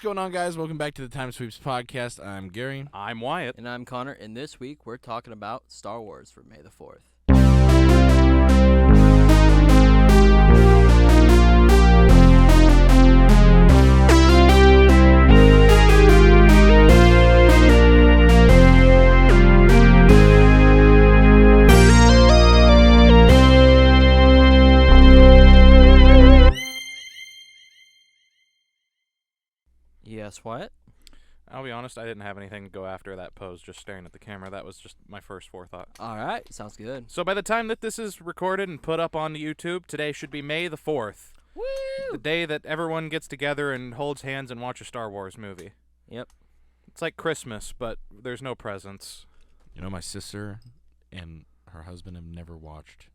going on, guys? Welcome back to the Time Sweeps podcast. I'm Gary. I'm Wyatt. And I'm Connor. And this week, we're talking about Star Wars for May the 4th. Yes, what? I'll be honest, I didn't have anything to go after that pose, just staring at the camera. That was just my first forethought. All right, sounds good. So by the time that this is recorded and put up on YouTube, today should be May the 4th. Woo! The day that everyone gets together and holds hands and watch a Star Wars movie. Yep. It's like Christmas, but there's no presents. You know, my sister and her husband have never watched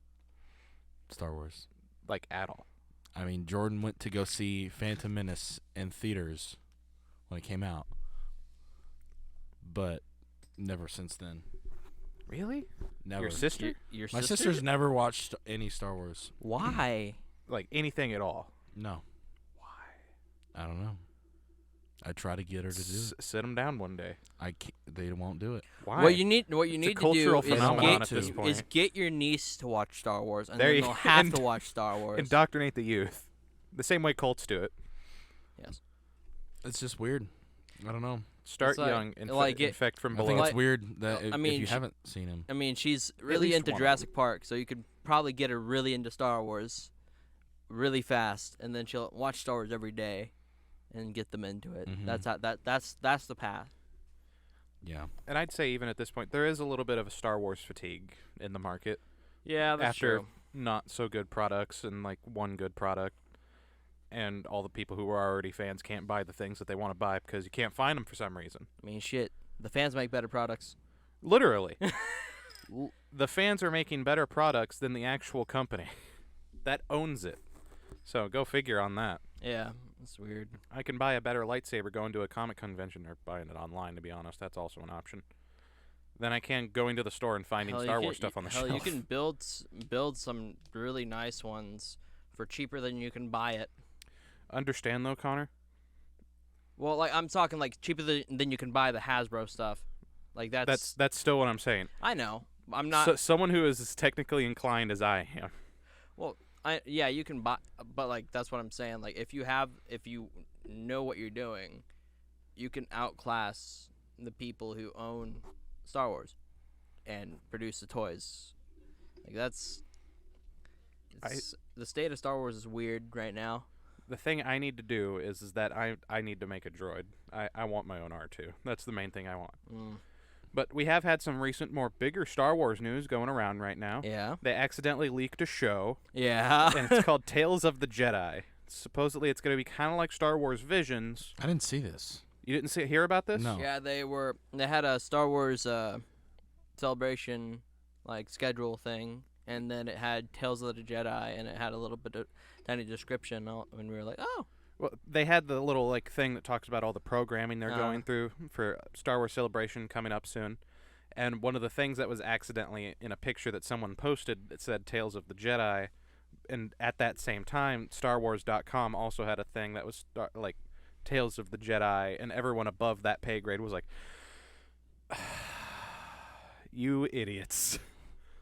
Star Wars. Like, at all. I mean, Jordan went to go see Phantom Menace in theaters when it came out, but never since then. Really? Never. Your sister? Your My sister? sister's never watched any Star Wars. Why? Like, anything at all? No. Why? I don't know. I try to get her to do it. Sit them down one day. I can't, they won't do it. Why? What you need to do cultural phenomenon at this point. is get your niece to watch Star Wars, and There then you- they'll have and- to watch Star Wars. Indoctrinate the youth. The same way cults do it. Yes. It's just weird. I don't know. Start It's like- young, like it- infect from I below. think it's Like- weird that I mean, if you she- haven't seen him. I mean, she's really least into one of Jurassic Park, so you could probably get her really into Star Wars really fast, and then she'll watch Star Wars every day and get them into it. Mhm. That's the path. Yeah. And I'd say even at this point, there is a little bit of a Star Wars fatigue in the market. Yeah, that's after true. not so good products and like one good product, and all the people who are already fans can't buy the things that they want to buy because you can't find them for some reason. I mean, shit. The fans make better products. Literally. The fans are making better products than the actual company that owns it. So go figure on that. Yeah, that's weird. I can buy a better lightsaber going to a comic convention or buying it online, to be honest. That's also an option. Then I can going to the store and finding Hell, Star Wars stuff on the hell, shelf. you can build some really nice ones for cheaper than you can buy it. Understand though, Connor? Well, like I'm talking like cheaper than you can buy the Hasbro stuff. Like That's still what I'm saying. I know. I'm not. So, someone who is as technically inclined as I am. Well, yeah, you can buy, but like that's what I'm saying. Like if you know what you're doing, you can outclass the people who own Star Wars and produce the toys. Like the state of Star Wars is weird right now. The thing I need to do is that I need to make a droid. I want my own R2. That's the main thing I want. But we have had some recent, more bigger Star Wars news going around right now. Yeah. They accidentally leaked a show. Yeah. And it's called Tales of the Jedi. Supposedly it's going to be kind of like Star Wars Visions. I didn't see this. You didn't hear about this? No. Yeah, they had a Star Wars celebration like schedule thing, and then it had Tales of the Jedi, and it had a little bit of tiny description, and we were like, oh. Well, they had the little like thing that talks about all the programming they're going through for Star Wars Celebration coming up soon. And one of the things that was accidentally in a picture that someone posted that said Tales of the Jedi, and at that same time, StarWars.com also had a thing that was like Tales of the Jedi, and everyone above that pay grade was like, you idiots.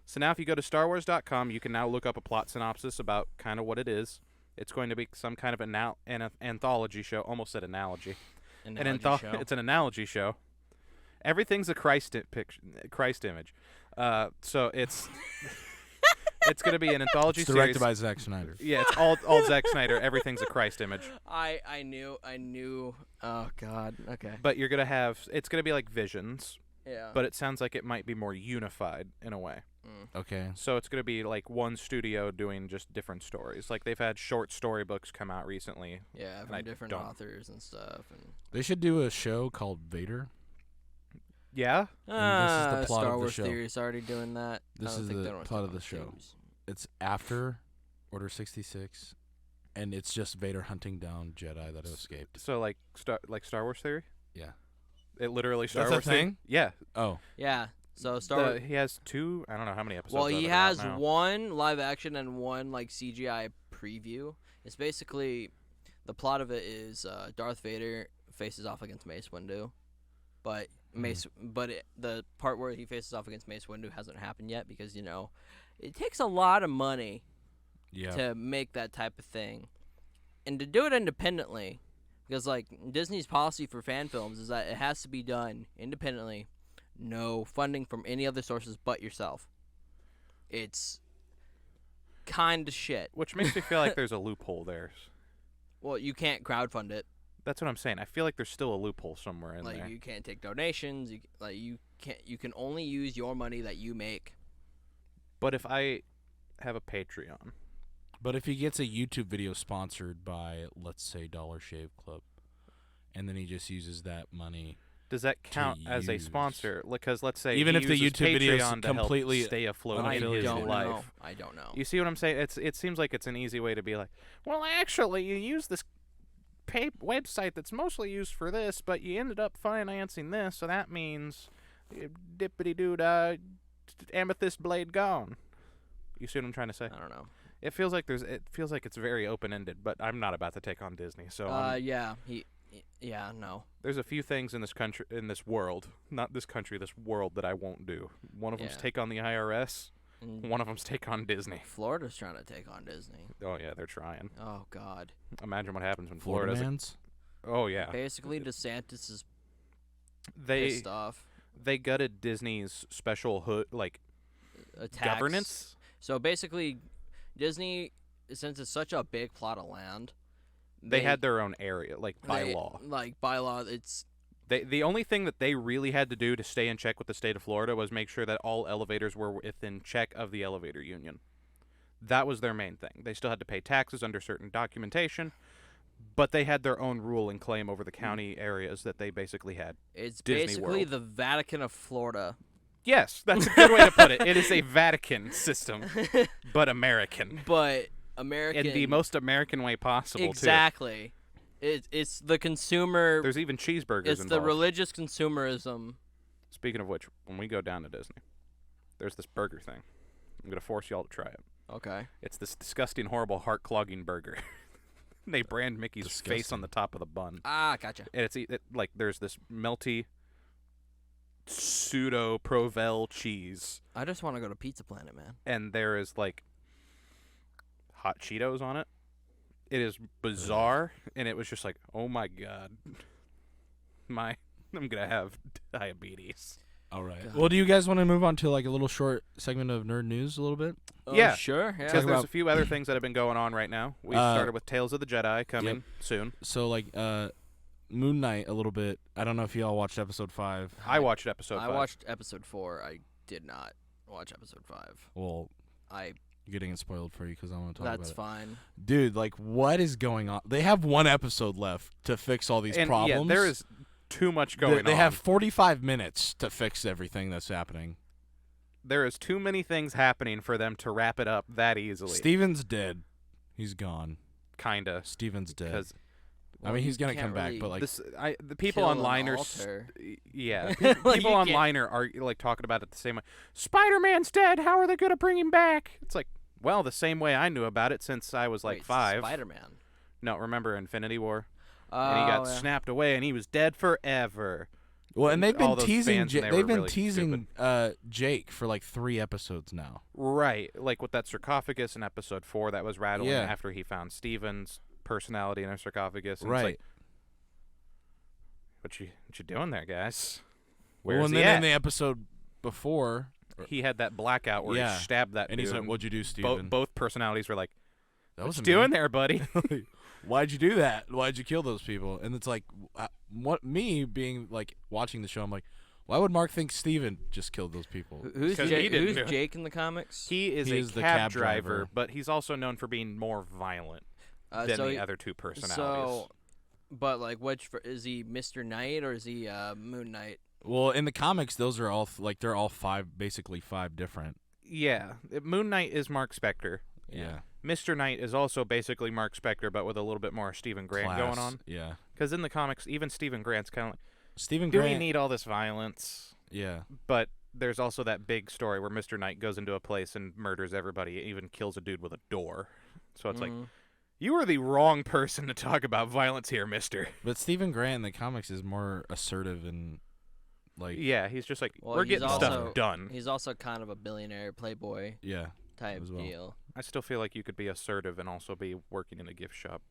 So now if you go to StarWars.com, you can now look up a plot synopsis about kind of what it is. It's going to be some kind of an anthology show. Almost said analogy. Show. It's an analogy show. Everything's a Christ image. So it's it's going to be an anthology It's directed series. by Zack Snyder. Yeah, it's all Zack Snyder. Everything's a Christ image. I knew. Oh God. Okay. But you're going to have. It's going to be like Visions. Yeah. But it sounds like it might be more unified in a way. Okay. So it's going to be like one studio doing just different stories. Like they've had short storybooks come out recently. Yeah, I from different don't- authors and stuff. And They should do a show called Vader. Yeah? And this is the plot Star of the Wars show. Theory's already doing that. This I don't is think the they don't plot talk of the about show. theories. It's after Order 66, and it's just Vader hunting down Jedi that have escaped. So like Star Wars Theory? Yeah. It literally Star That's a Wars Theory? thing? Yeah. Oh. Yeah. So Star Wars. He has two, I don't know how many episodes. Well, of he it out has now. one live action and one like CGI preview. It's basically the plot of it is Darth Vader faces off against Mace Windu, but the part where he faces off against Mace Windu hasn't happened yet because it takes a lot of money to make that type of thing, and to do it independently, because like Disney's policy for fan films is that it has to be done independently, no funding from any other sources but yourself. It's kind of shit. Which makes me feel like there's a loophole there. Well, you can't crowdfund it. That's what I'm saying. I feel like there's still a loophole somewhere in there. Like you can't take donations. You can only use your money that you make. But if I have a Patreon. But if he gets a YouTube video sponsored by, let's say, Dollar Shave Club, and then he just uses that money, does that count as a sponsor? Because let's say even he if the uses YouTube video is Patreon to completely help stay afloat in his life. I don't know. You see what I'm saying? It seems like it's an easy way to be like, well, actually, you use this website that's mostly used for this, but you ended up financing this, so that means dippity-doo-dah, amethyst blade gone. You see what I'm trying to say? I don't know. It feels like it's very open-ended, but I'm not about to take on Disney, so no. There's a few things in this country, in this world, not this country, this world that I won't do. One of them's take on the IRS. One of them's take on Disney. Florida's trying to take on Disney. Oh yeah, they're trying. Oh God. Imagine what happens when Florida Florida's. mans? Oh yeah. Basically, DeSantis is pissed off. They gutted Disney's special governance. So basically, Disney, since it's such a big plot of land, they had their own area, by law. By law, it's. The only thing that they really had to do to stay in check with the state of Florida was make sure that all elevators were within check of the elevator union. That was their main thing. They still had to pay taxes under certain documentation, but they had their own rule and claim over the county areas that they basically had. It's Disney basically World. the Vatican of Florida. Yes, that's a good way to put it. It is a Vatican system, but American. But American. In the most American way possible, exactly. It's the consumer. There's even cheeseburgers It's involved. the religious consumerism. Speaking of which, when we go down to Disney, there's this burger thing. I'm going to force y'all to try it. Okay. It's this disgusting, horrible, heart-clogging burger. They brand Mickey's face on the top of the bun. Ah, gotcha. And there's this melty pseudo Provel cheese. I just want to go to Pizza Planet, man. And there is hot Cheetos on it. It is bizarre, and it was just like, oh my God, I'm gonna have diabetes. All right. God. Well, do you guys want to move on to a little short segment of nerd news a little bit? Yeah, sure. Yeah. Because there's a few other things that have been going on right now. We started with Tales of the Jedi coming soon. So Moon Knight a little bit. I don't know if y'all watched episode 5. I watched episode 5. I watched episode 4. I did not watch episode 5. Well, getting it spoiled for you because I want to talk about it. That's fine. Dude, what is going on? They have one episode left to fix all these problems. Yeah, there is too much going on. They have 45 minutes to fix everything that's happening. There is too many things happening for them to wrap it up that easily. Steven's dead. He's gone. Kinda. Steven's dead. Because I mean, he's gonna come back, but the people online are yeah. People online are talking about it the same way. Spider-Man's dead. How are they gonna bring him back? It's well, the same way I knew about it since I was 5. Spider-Man. No, remember Infinity War? Oh, and he got snapped away, and he was dead forever. Well, and they've been teasing. They've been teasing Jake for 3 episodes now. Right, with that sarcophagus in episode 4 that was rattling after he found Steven's personality in a sarcophagus. And right. What you doing there, guys? Well, and then in the episode before, he had that blackout where he stabbed that and dude. He's like, "What'd you do, Steven?" Both personalities were like, "What you doing there, buddy? Why'd you do that? Why'd you kill those people?" And it's me being watching the show, I'm like, why would Mark think Steven just killed those people? Who's Jake in the comics? He is a cab driver, but he's also known for being more violent than the other two personalities. But which is he, Mr. Knight or is he Moon Knight? Well, in the comics, those are all they're all basically 5 different. Yeah, Moon Knight is Mark Spector. Yeah. Mr. Knight is also basically Mark Spector, but with a little bit more Stephen Grant going on. Yeah. Because in the comics, even Stephen Grant's kind of Stephen do Grant. we need all this violence? Yeah. But there's also that big story where Mr. Knight goes into a place and murders everybody, even kills a dude with a door. So it's You are the wrong person to talk about violence here, mister. But Stephen Grant in the comics is more assertive and like Yeah, he's just like, Well, we're he's getting also- stuff done. He's also kind of a billionaire playboy yeah. type As well. deal. I still feel like you could be assertive and also be working in a gift shop.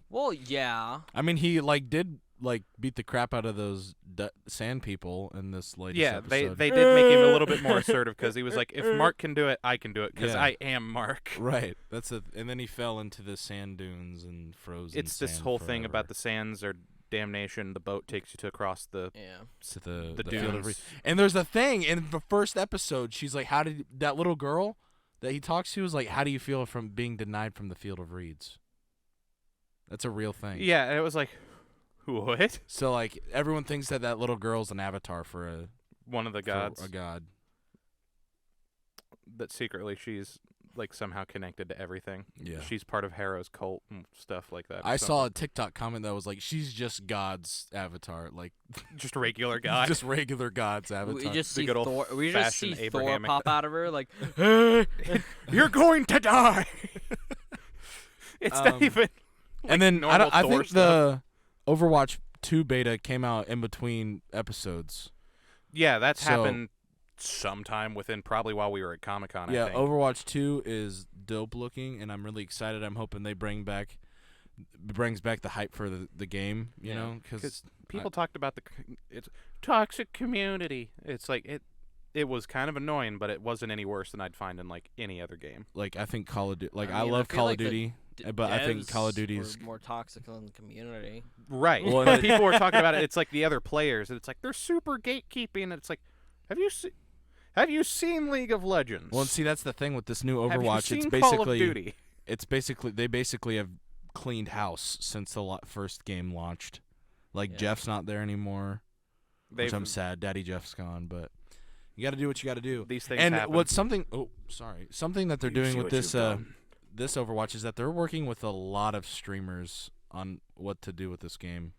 Well, yeah. I mean, he like did like beat the crap out of those sand people in this latest Yeah, episode. they did make him a little bit more assertive because he was like, if Mark can do it, I can do it because Yeah. I am Mark. Right. And then he fell into the sand dunes and frozen. It's this sand whole thing forever. about the sands or damnation. The boat takes you to across the Yeah. To the the field of dunes. reeds. And there's a thing in the first episode. She's like, "How did that little girl that he talks to is like, how do you feel from being denied from the field of reeds?" That's a real thing. Yeah, and it was like, what? So like everyone thinks that that little girl's an avatar for One of the gods. a god. That secretly she's like somehow connected to everything. Yeah. She's part of Harrow's cult and stuff like that. or I saw a something. TikTok comment that was like, "She's just God's avatar, like Just regular guy. just regular God's avatar." We just The see good Thor. We just see old-fashioned Thor Abrahamic- pop out of her like. You're going to die. It's not even. and then normal I Thor think stuff. the Overwatch 2 beta came out in between episodes. Yeah, that's So- happened sometime within probably while we were at Comic-Con. Yeah, I think. Overwatch 2 is dope looking, and I'm really excited. I'm hoping they brings back the hype for the game, you Yeah. know, because People talked about it's toxic community. It's like it was kind of annoying, but it wasn't any worse than I'd find in like any other game. like I think Call of Duty, like I I mean, love I feel Call like of the Duty, but I think Call of devs Duty's were more toxic than the community. Right. Well, But people were talking about it. It's like the other players, and it's like they're super gatekeeping. And it's like, have you seen League of Legends? well. And see, that's the thing with this new Have you Overwatch. seen It's Call of basically Duty? they basically have cleaned house since the first game launched. Like Yeah. Jeff's not there anymore, which They've- I'm sad. Daddy Jeff's gone, but you got to do what you got to do. These things And happen. what's something? Oh, sorry. Something that they're You doing see with what this you've done. this Overwatch is that they're working with a lot of streamers on what to do with this game.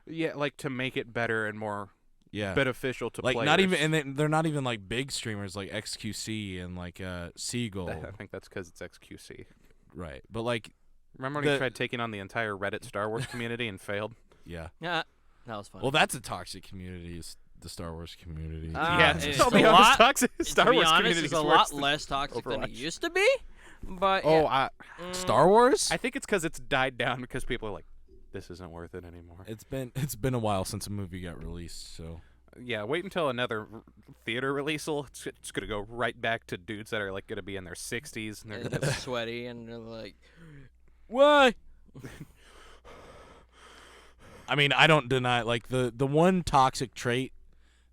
Yeah, like to make it better and more Yeah. beneficial to like players. not even, and they're not even like big streamers like XQC and like Seagull, I think that's because it's XQC. right? But like, Remember when The- he tried taking on the entire Reddit Star Wars community and failed? yeah. Yeah, that was fun. Well, that's a toxic community. Is the Star Wars community? Yeah, it's I'll a be honest, lot- toxic Star to be Wars honest, community it's is a worse lot than less toxic than it Overwatch. used to be. But Oh, yeah. Star Wars? I think it's because it's died down because people are like, this isn't worth it anymore. It's been a while since a movie got released, so Yeah, wait until another theater release. It's gonna go right back to dudes that are like gonna be in their 60s and they're And gonna they're sweaty and they're like, why? I mean, I don't deny like the one toxic trait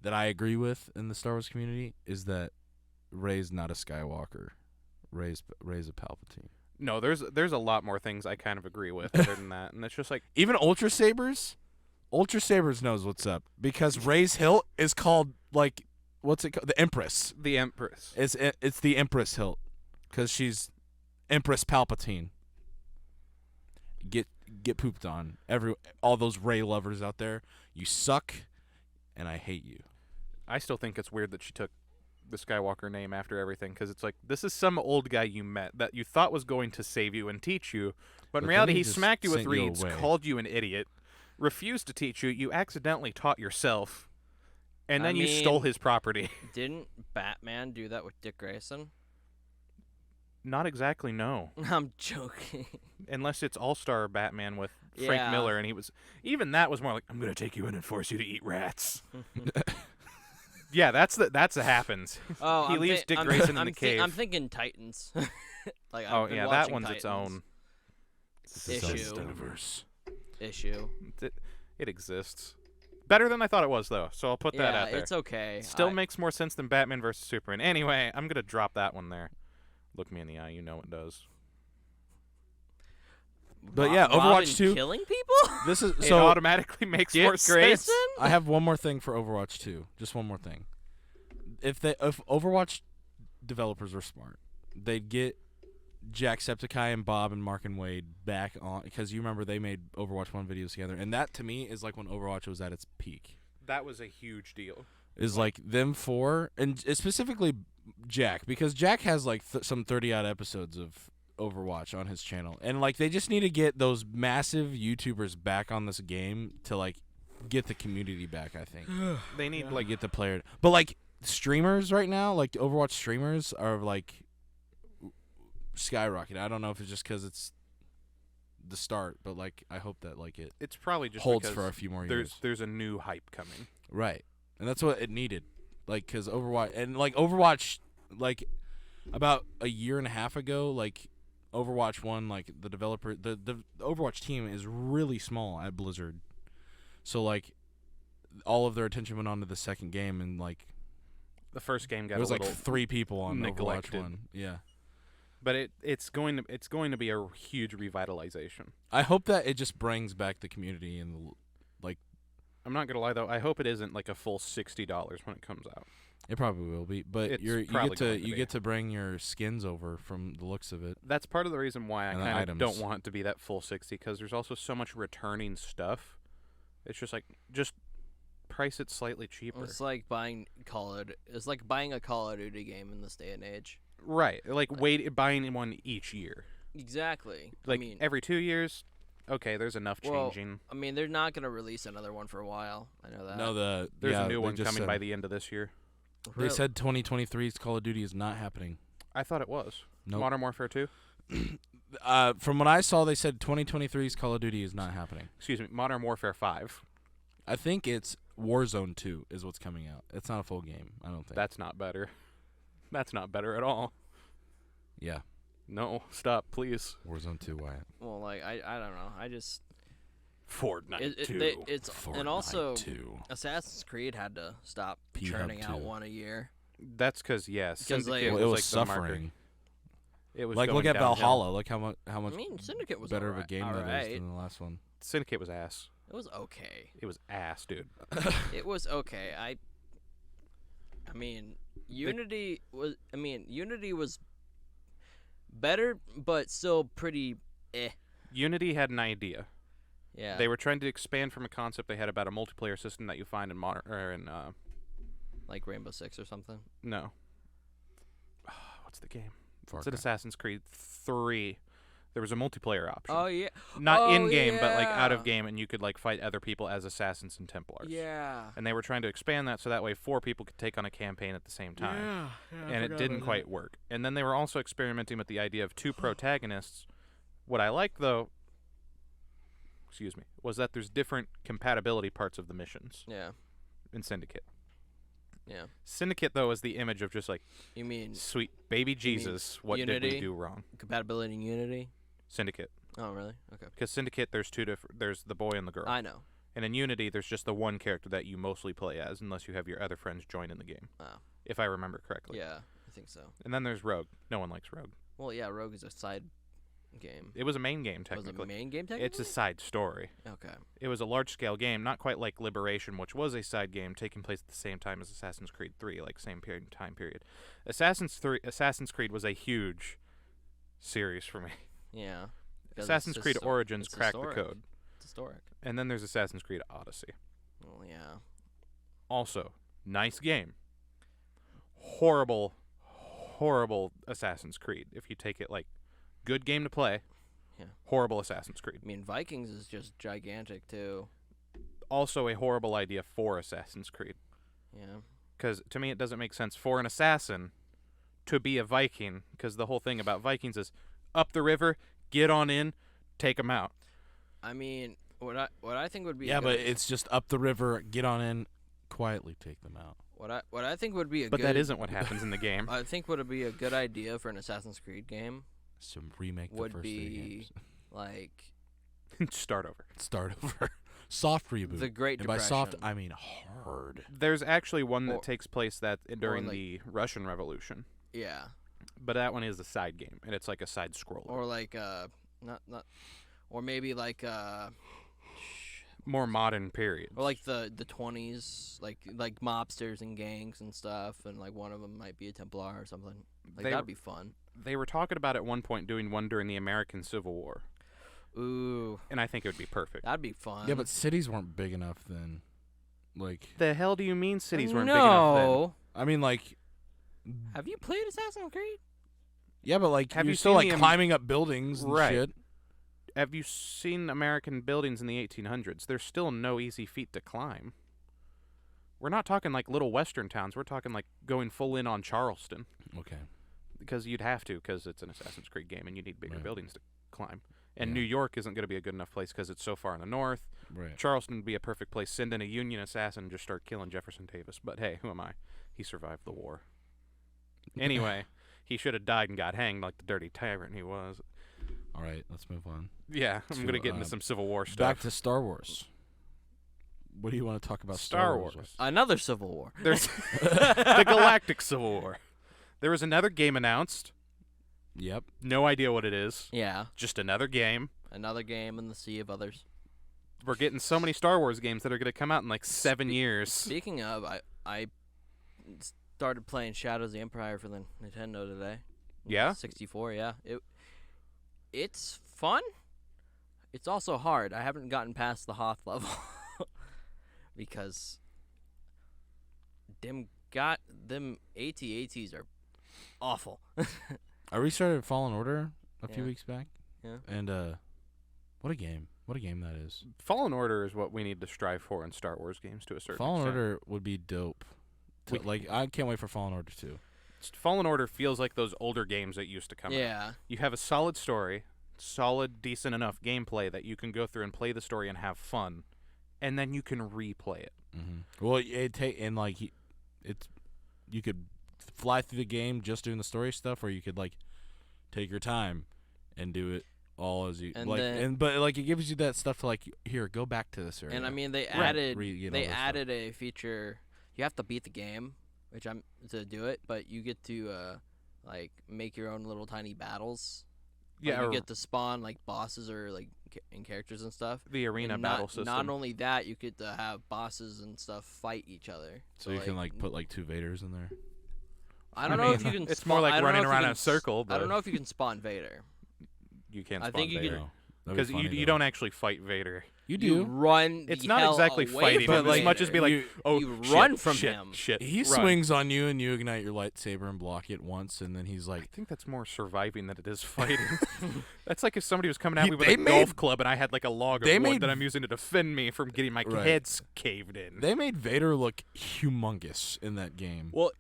that I agree with in the Star Wars community is that Rey's not a Skywalker. Rey's a Palpatine. No, there's a lot more things I kind of agree with other than that, and it's just like Even Ultra Sabers knows what's up because Rey's hilt is called like what's it called? The Empress. the Empress. It's the Empress hilt because she's Empress Palpatine. Get pooped on. All those Rey lovers out there, you suck, and I hate you. I still think it's weird that she took the Skywalker name after everything because it's like this is some old guy you met that you thought was going to save you and teach you, but in But reality then he he just smacked you with sent you reeds, away. called you an idiot, refused to teach you, you accidentally taught yourself, and then you stole mean- his property. Didn't Batman do that with Dick Grayson? Not exactly, no. I'm joking. Unless it's All-Star Batman with Yeah. Frank Miller, and he was even that was more like I'm gonna take you in and force you to eat rats. Yeah, that's the happens. Oh, He I'm leaves thi- Dick I'm Grayson in I'm the thi- cave. I'm thinking Titans. Like, Oh I've been yeah, that watching one's its Titans. own Issue. Issue. It exists. Better than I thought it was though, so I'll put that Yeah, out there. it's okay. Still makes more sense than Batman versus Superman. Anyway, I'm gonna drop that one there. Look me in the eye, you know it does. But yeah, Robin Overwatch 2. killing people. This is It so. automatically makes Dick more sense. Grayson. I have one more thing for Overwatch 2. Just one more thing. If Overwatch developers were smart, they'd get Jacksepticeye and Bob and Mark and Wade back on because you remember they made Overwatch 1 videos together, and that to me is like when Overwatch was at its peak. That was a huge deal. Is like them four, and specifically Jack, because Jack has like some 30 odd episodes of Overwatch on his channel, and like they just need to get those massive YouTubers back on this game to like get the community back. I think They need like get the player, but like streamers right now, like the Overwatch streamers are like skyrocketing. I don't know if it's just because it's the start, but like I hope that like it's probably just holds because for a few more years. there's a new hype coming. Right, and that's what it needed. Like, because Overwatch, like, about a year and a half ago, like, Overwatch 1, like, the developer, the Overwatch team is really small at Blizzard. So, like, all of their attention went on to the second game, and, like, The first game got there was, a like, little 3 people on neglected. Overwatch 1. Yeah. But it's going to be a huge revitalization. I hope that it just brings back the community and, like, I'm not gonna lie though, I hope it isn't like a full $60 when it comes out. it probably will be. But It's you probably get to going to you be. get to bring your skins over from the looks of it. That's part of the reason why I And the kind of items. don't want it to be that full 60, because there's also so much returning stuff. It's just like price it slightly cheaper. It's like buying It's like buying a Call of Duty game in this day and age. Right, like buying one each year. Exactly. Like I mean, every 2 years, okay, there's enough well, changing. I mean, they're not gonna release another one for a while. I know that. No, There's a new they one just coming said- by the end of this year. They said 2023's Call of Duty is not happening. I thought it was. Nope. Modern Warfare 2? From what I saw, they said 2023's Call of Duty is not happening. Excuse me, Modern Warfare 5. I think it's Warzone 2 is what's coming out. It's not a full game, I don't think. That's not better. That's not better at all. Yeah, No, stop, please. Warzone 2, Wyatt. Well, like I don't know. I just Fortnite 2. it's Fortnite and also 2. Assassin's Creed had to stop P-Hub churning out 2. one a year. That's because, yes. Because, like, Well, it was like the marker. suffering. It was Like, look going at downhill. Valhalla. Look how much I mean, Syndicate was better of a game that alright. is than the last one. Syndicate was ass. It was okay. It was ass, dude. It was okay. I mean, Unity was better, but still pretty eh. Unity had an idea. Yeah. They were trying to expand from a concept they had about a multiplayer system that you find in like Rainbow Six or something. no. What's the game? Far It's an Cry. Assassin's Creed 3. There was a multiplayer option. Oh yeah. Not Oh, in game, but like out yeah. of game, and you could like fight other people as assassins and Templars. Yeah. And they were trying to expand that so that way 4 people could take on a campaign at the same time. And it didn't quite work. And then they were also experimenting with the idea of 2 protagonists. What I liked, though, was that there's different compatibility parts of the missions Yeah. in Syndicate. Yeah. Syndicate, though, is the image of just like, You mean sweet baby Jesus, what did we Unity? do wrong? compatibility in Unity? Syndicate. Oh really? Okay. Because Syndicate, there's there's the boy and the girl. I know. And in Unity, there's just the one character that you mostly play as, unless you have your other friends join in the game, Oh. if I remember correctly. Yeah, I think so. And then there's Rogue. No one likes Rogue. Well, yeah, Rogue is a side game. It was a main game, Was it a technically. main game technically? It's a side story. Okay. It was a large-scale game, not quite like Liberation, which was a side game taking place at the same time as Assassin's Creed 3, like same time period. Assassin's Creed was a huge series for me. Yeah. 'Cause Assassin's it's Creed histo- Origins it's cracked the historic. code. It's historic. And then there's Assassin's Creed Odyssey. Well, yeah. Also, nice game. Horrible Assassin's Creed. If you take it like good game to play, Yeah. horrible Assassin's Creed. I mean, Vikings is just gigantic too. Also a horrible idea for Assassin's Creed. Yeah. Because to me it doesn't make sense for an assassin to be a Viking, because the whole thing about Vikings is up the river, get on in, take them out. I mean, what I think would be Yeah, a but good, it's just up the river, get on in, quietly take them out. what I think would be a But good that isn't what happens in the game. I think would be a good idea for an Assassin's Creed game So remake the would first 3 be games. like Start over. Start over. Soft reboot. the Great And by Depression. soft, I mean hard. There's actually one that Or- takes place during like- the Russian Revolution. Yeah. But that one is a side game, and it's like a side scroller. Or like not or maybe like More modern period. or like the 20s, like mobsters and gangs and stuff, and like one of them might be a Templar or something. Like They that'd were- be fun. They were talking about at one point doing one during the American Civil War, Ooh, and I think it would be perfect. that'd be fun. Yeah, but cities weren't big enough then. Like, The hell do you mean cities weren't big enough then? No. I mean, like, Have you played Assassin's Creed? Yeah, but like Have you're you still seen like the climbing up buildings and Right. shit. Have you seen American buildings in the 1800s? There's still no easy feat to climb. We're not talking like little western towns. We're talking like going full in on Charleston. Okay. Because you'd have to, because it's an Assassin's Creed game and you need bigger Right. buildings to climb. And Yeah. New York isn't going to be a good enough place because it's so far in the north. Right. Charleston would be a perfect place. Send in a Union assassin and just start killing Jefferson Davis. But hey, who am I? He survived the war. Anyway, he should have died and got hanged like the dirty tyrant he was. All right, let's move on. Yeah, I'm To, going to get into some Civil War Back stuff. to Star Wars. What do you want to talk about? Star Wars. Another Civil War. There's the Galactic Civil War. There was another game announced. Yep. No idea what it is. Yeah, Just another game. another game in the sea of others. We're getting so many Star Wars games that are going to come out in like 7 years. Speaking of, I started playing Shadows of the Empire for the Nintendo today. Yeah? 64, yeah. It's fun. It's also hard. I haven't gotten past the Hoth level because them AT-ATs are awful. I restarted Fallen Order a few Yeah. weeks back. Yeah. And what a game! What a game that is. Fallen Order is what we need to strive for in Star Wars games to a certain Fallen extent. Order would be dope. Like I can't wait for Fallen Order 2. Fallen Order feels like those older games that used to come out. Yeah. You have a solid story, solid, decent enough gameplay that you can go through and play the story and have fun, and then you can replay it. Mm-hmm. Well, you could fly through the game just doing the story stuff, or you could like take your time and do it all as you And like. then- But like it gives you that stuff to like here, go back to this area. And I mean, they Right. added Get all they that stuff. added a feature. You have to beat the game, which I'm to do it, but you get to like make your own little tiny battles. Like, Yeah, you or get to spawn like bosses or like and characters and stuff. the arena And battle not, system. Not only that, you get to have bosses and stuff fight each other. so you can like put like 2 Vaders in there. I don't know if mean, you can. it's spawn, more like I don't know running if you around can in a circle, I don't but- know if you can spawn Vader. you can't I spawn think you Vader. could- Because you don't actually fight Vader. You You do. run. It's the not hell exactly away fighting from him as much as be like, you- oh, you shit, run from shit, him. Shit, He run. swings on you and you ignite your lightsaber and block it once, and then he's I like, think that's more surviving than it is fighting. That's like if somebody was coming at me with They a golf made- club and I had like a log of they wood made- that I'm using to defend me from getting my Right. heads caved in. they made Vader look humongous in that game. Well,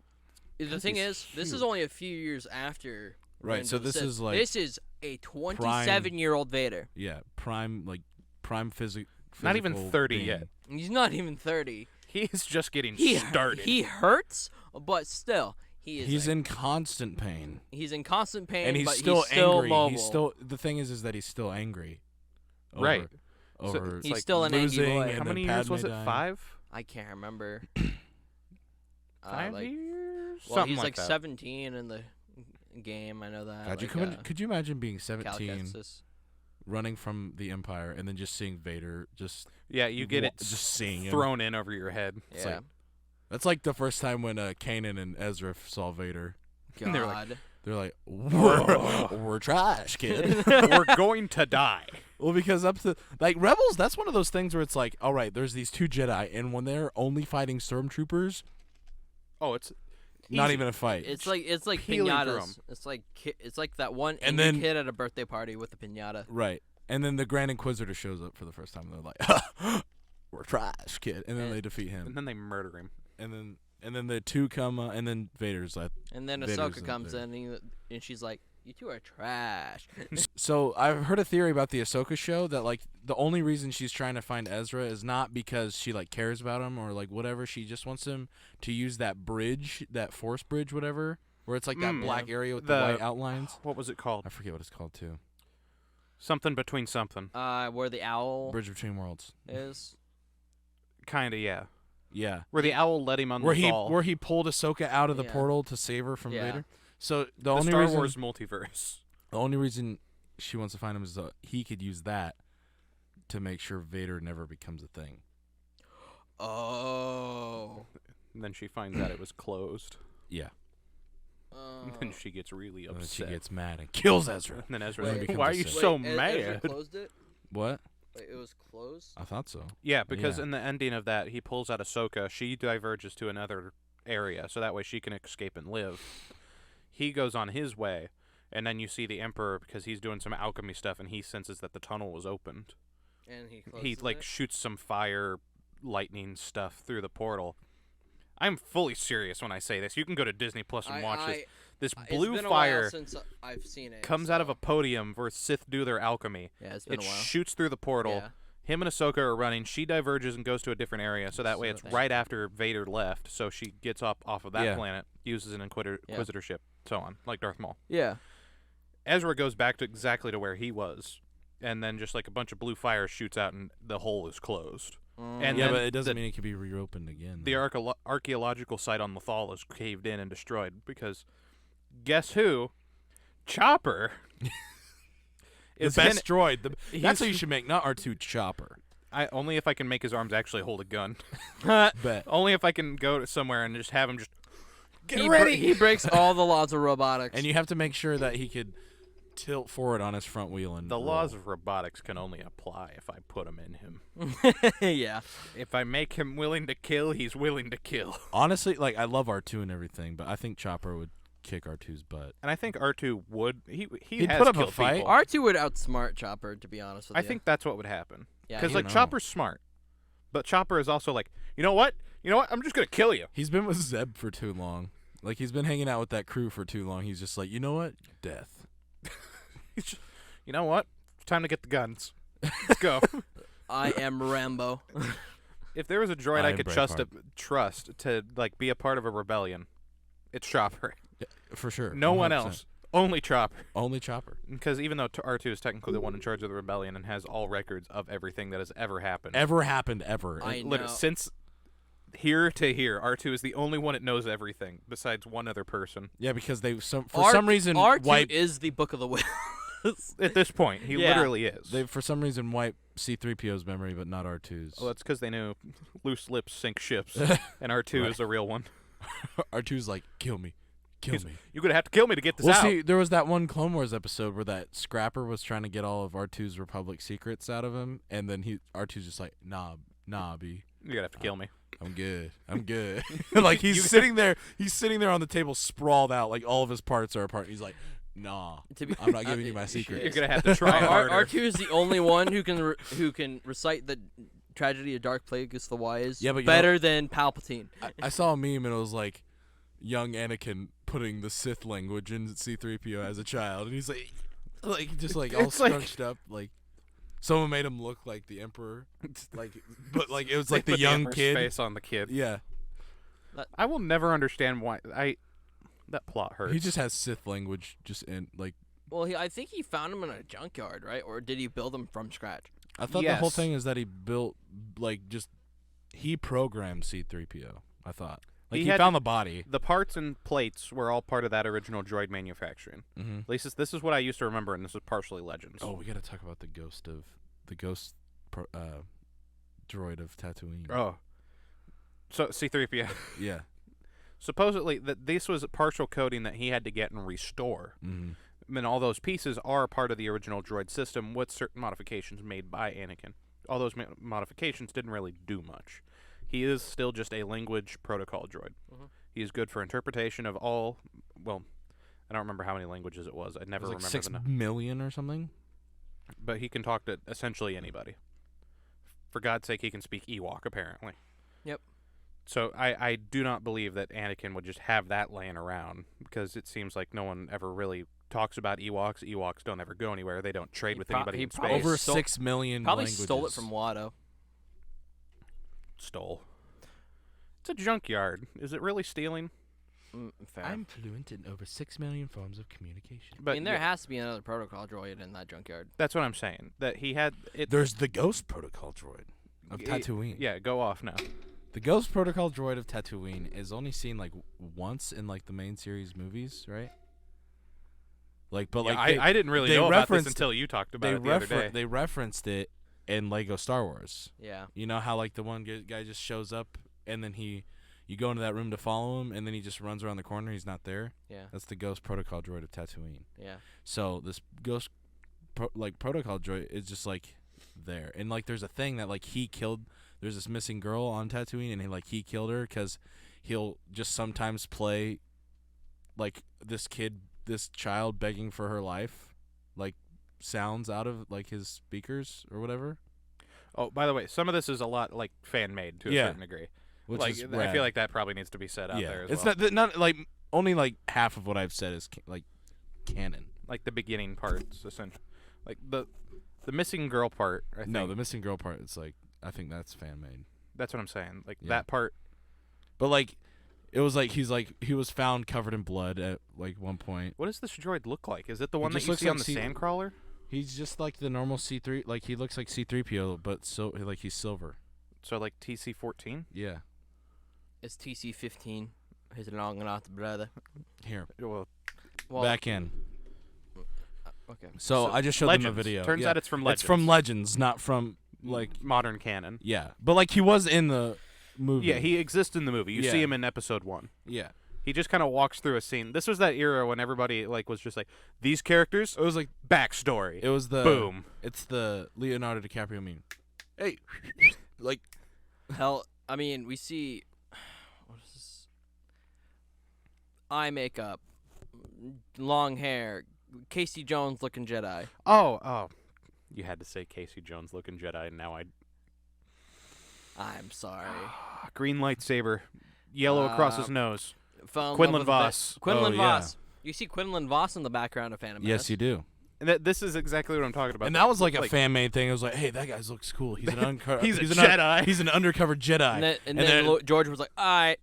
the Because thing he's is, this is huge. only a few years after. Right, Revenge so of the this Sith. is like this is a 27-year-old Vader. Yeah, prime physical. Not even 30 yet. He's not even 30. He is just getting He started. He hurts, but still, he is. He's in constant pain, He's in constant pain, and he's but still he's still angry. mobile. He's still the thing is that he's still angry. Over, Right. Over it's He's like still an angry losing boy. and How then many years was Padme it? dying. 5? I can't remember. 5 like, years? well, Something he's like like that. 17 in the game. I know that. God, like, could you imagine being Cal 17, Kestis. running from the Empire, and then just seeing Vader just Yeah, you get it just seeing him. thrown in over your head. It's Yeah. like- That's like the first time when Kanan and Ezra saw Vader. God. they're like- They're like, we're trash, kid. We're going to die. Well, because up to like Rebels, that's one of those things where it's like, all right, there's these 2 Jedi, and when they're only fighting stormtroopers, Oh, it's not easy. even a fight. It's like Peeling through 'em. pinatas. It's like it's like that one And Indian then- kid at a birthday party with a pinata. Right. And then the Grand Inquisitor shows up for the first time. And they're like, we're trash, kid. And then And- they defeat him. And then they murder him. And then the 2 come, and then Vader's like. And then Vader's Ahsoka up comes there. in and she's like, "You 2 are trash." So I've heard a theory about the Ahsoka show that like the only reason she's trying to find Ezra is not because she like cares about him or like whatever. She just wants him to use that bridge, that force bridge, whatever, where it's like that black area with the white outlines. What was it called? I forget what it's called too. Something between something. Where the owl Bridge between worlds. is. Kinda, yeah. Yeah. Where the owl let him on Where the ball. where he pulled Ahsoka out of the Yeah. portal to save her from Yeah. Vader. So the only Star reason Wars multiverse. the only reason she wants to find him is that he could use that to make sure Vader never becomes a thing. Oh. And then she finds out it was closed. Yeah. And then she gets really And then upset. she gets mad and kills Ezra. And then Ezra's Wait. like, Becomes why a are you Sith. so Wait, Ezra mad? closed it? What? Wait, it was closed? I thought so. Yeah, because Yeah. in the ending of that, he pulls out Ahsoka. She diverges to another area, so that way she can escape and live. He goes on his way, And then you see the Emperor, because he's doing some alchemy stuff, and he senses that the tunnel was opened. And He like shoots some fire, lightning stuff through the portal. I'm fully serious when I say this. You can go to Disney Plus and watch this. This blue it's been fire a while since I've seen it. comes out of a podium where Sith do their alchemy. Yeah, it's been It a while. shoots through the portal. Yeah. Him and Ahsoka are running. She diverges and goes to a different area, so that way it's right after Vader left. So she gets off of that planet, uses an inquisitorship, so on, like Darth Maul. Yeah. Ezra goes back to exactly to where he was, and then just like a bunch of blue fire shoots out, and the hole is closed. And yeah, then but it doesn't mean it can be reopened again. the archaeological site on Lothal is caved in and destroyed because guess who? Chopper. The best droid. That's what you should make, not R2 Chopper. Only if I can make his arms actually hold a gun. Bet. Only if I can go to somewhere and just have him just get ready. He breaks all the laws of robotics. And you have to make sure that he could tilt forward on his front wheel and The roll. laws of robotics can only apply if I put them in him. Yeah. If I make him willing to kill, he's willing to kill. Honestly, like I love R2 and everything, but I think Chopper would kick R2's butt. And I think R2 would. He'd He'd has put up a killed fight. people. R2 would outsmart Chopper, to be honest with I you. think that's what would happen. Yeah, Because he like would. Chopper's smart, but Chopper is also like, you know what? I'm just gonna kill you. He's been with Zeb for too long. Like he's been hanging out with that crew for too long. He's just like, you know what? Death. He's just, you know what? It's time to get the guns. Let's go. I am Rambo. If there was a droid I am could Braveheart. trust to like be a part of a rebellion, it's Chopper. Yeah, for sure. No one 100%. else. Only Chopper. Only Chopper. Because even though R2 is technically the one in charge of the rebellion and has all records of everything that has ever happened, Ever. I know. since here to here, R2 is the only one that knows everything besides one other person. Yeah, because they for some reason R2 wipe is the Book of the Wills. At this point, he Yeah. literally is. they for some reason wipe C-3PO's memory, but not R2's. Well, that's because they knew loose lips sink ships, and R2 Right. is a real one. R2's like, kill me. You're gonna have to kill me to get this well, out. see, there was that one Clone Wars episode where that Scrapper was trying to get all of R2's Republic secrets out of him, and then R2's just like, nah, B. You're gonna have to kill me. I'm good. Like he's sitting there on the table, sprawled out, like all of his parts are apart. He's like, nah, I'm not giving you my secret. You're gonna have to try harder. R2 is the only one who can recite the tragedy of Dark Plagueis the Wise better than Palpatine. I saw a meme and it was like young Anakin putting the Sith language in C-3PO as a child, and he's like just like all It's like- scrunched up, like someone made him look like the Emperor, but like it was They like the put young Emperor's kid. face on the kid. Yeah, I will never understand why. That plot hurts. he just has Sith language just in like. Well, I think he found him in a junkyard, right? Or did he build him from scratch? I thought the whole Yes. thing is that he built he programmed C-3PO. I thought like he had found the body. The parts and plates were all part of that original droid manufacturing. Mm-hmm. At least this is what I used to remember, and this is partially Legends. Oh, we gotta talk about the ghost droid of Tatooine. Oh. So C-3PO. Yeah. Supposedly, that this was a partial coding that he had to get and restore. Mm-hmm. And all those pieces are part of the original droid system with certain modifications made by Anakin. All those modifications didn't really do much. He is still just a language protocol droid. Mhm. He is good for interpretation of all, well, I don't remember how many languages it was. I never It was like remember 6 the number. million or something. But he can talk to essentially anybody. For God's sake, he can speak Ewok, apparently. Yep. So I do not believe that Anakin would just have that laying around, because it seems like no one ever really talks about Ewoks. Ewoks don't ever go anywhere. They don't trade with anybody in probably space. Over stole- 6 million Probably languages. stole it from Watto. Stole. It's a junkyard. Is it really stealing? Fair. I'm fluent in over 6 million forms of communication. But I mean, there yeah, has to be another protocol droid in that junkyard. that's what I'm saying. That he had it. There's the Ghost Protocol droid of y- Tatooine. Yeah, go off now. The Ghost Protocol droid of Tatooine is only seen like once in like the main series movies, right? Like, but Yeah, like I didn't really they know about this referenced- until you talked about they it the other day. they referenced it in Lego Star Wars. Yeah. You know how like the one guy just shows up and then you go into that room to follow him and then he just runs around the corner. He's not there. Yeah. That's the Ghost Protocol droid of Tatooine. Yeah. So this Ghost Protocol droid is just like there, and like there's a thing that like he killed. There's this missing girl on Tatooine, and he killed her because he'll just sometimes play like this kid this child begging for her life, like sounds out of like his speakers or whatever. Oh, by the way, some of this is a lot like fan made to a certain degree. Which like is I rad. feel like that probably needs to be said out there as It's well. not like only like half of what I've said is like canon. Like the beginning parts, essentially. Like the missing girl part. I think. No, the missing girl part. It's like I think that's fan made. That's what I'm saying. Like Yeah. that part. But like, it was like he was found covered in blood at like one point. What does this droid look like? Is it the one that just you looks see on like the Sandcrawler? He's just like the normal C3. Like he looks like C3PO, but so like he's silver. So like TC-14? Yeah. It's TC-15. He's long enough, brother. Here, Well, back in. Okay. So I just showed Legends. them a video. Turns Yeah. out it's from Legends. It's from Legends, not from like modern canon. yeah. But like he was in the movie. Yeah, he exists in the movie. You Yeah. see him in episode 1. Yeah. He just kind of walks through a scene. This was that era when everybody like was just like, these characters, It was like backstory. it was the Boom. It's the Leonardo DiCaprio meme. Hey, like Hell, I mean, we see. What is this? Eye makeup, long hair, Casey Jones looking Jedi. Oh. You had to say Casey Jones looking Jedi, and now I'm sorry. green lightsaber, yellow across his nose. Fell in love Quinlan with Voss. Quinlan Oh, yeah. Voss. You see Quinlan Voss in the background of Phantom yes, Menace. you do. And this is exactly what I'm talking about. And that was like a fan made thing. It was like, hey, that guy looks cool. He's an He's a an Jedi. he's an undercover Jedi. And then George was like, all right,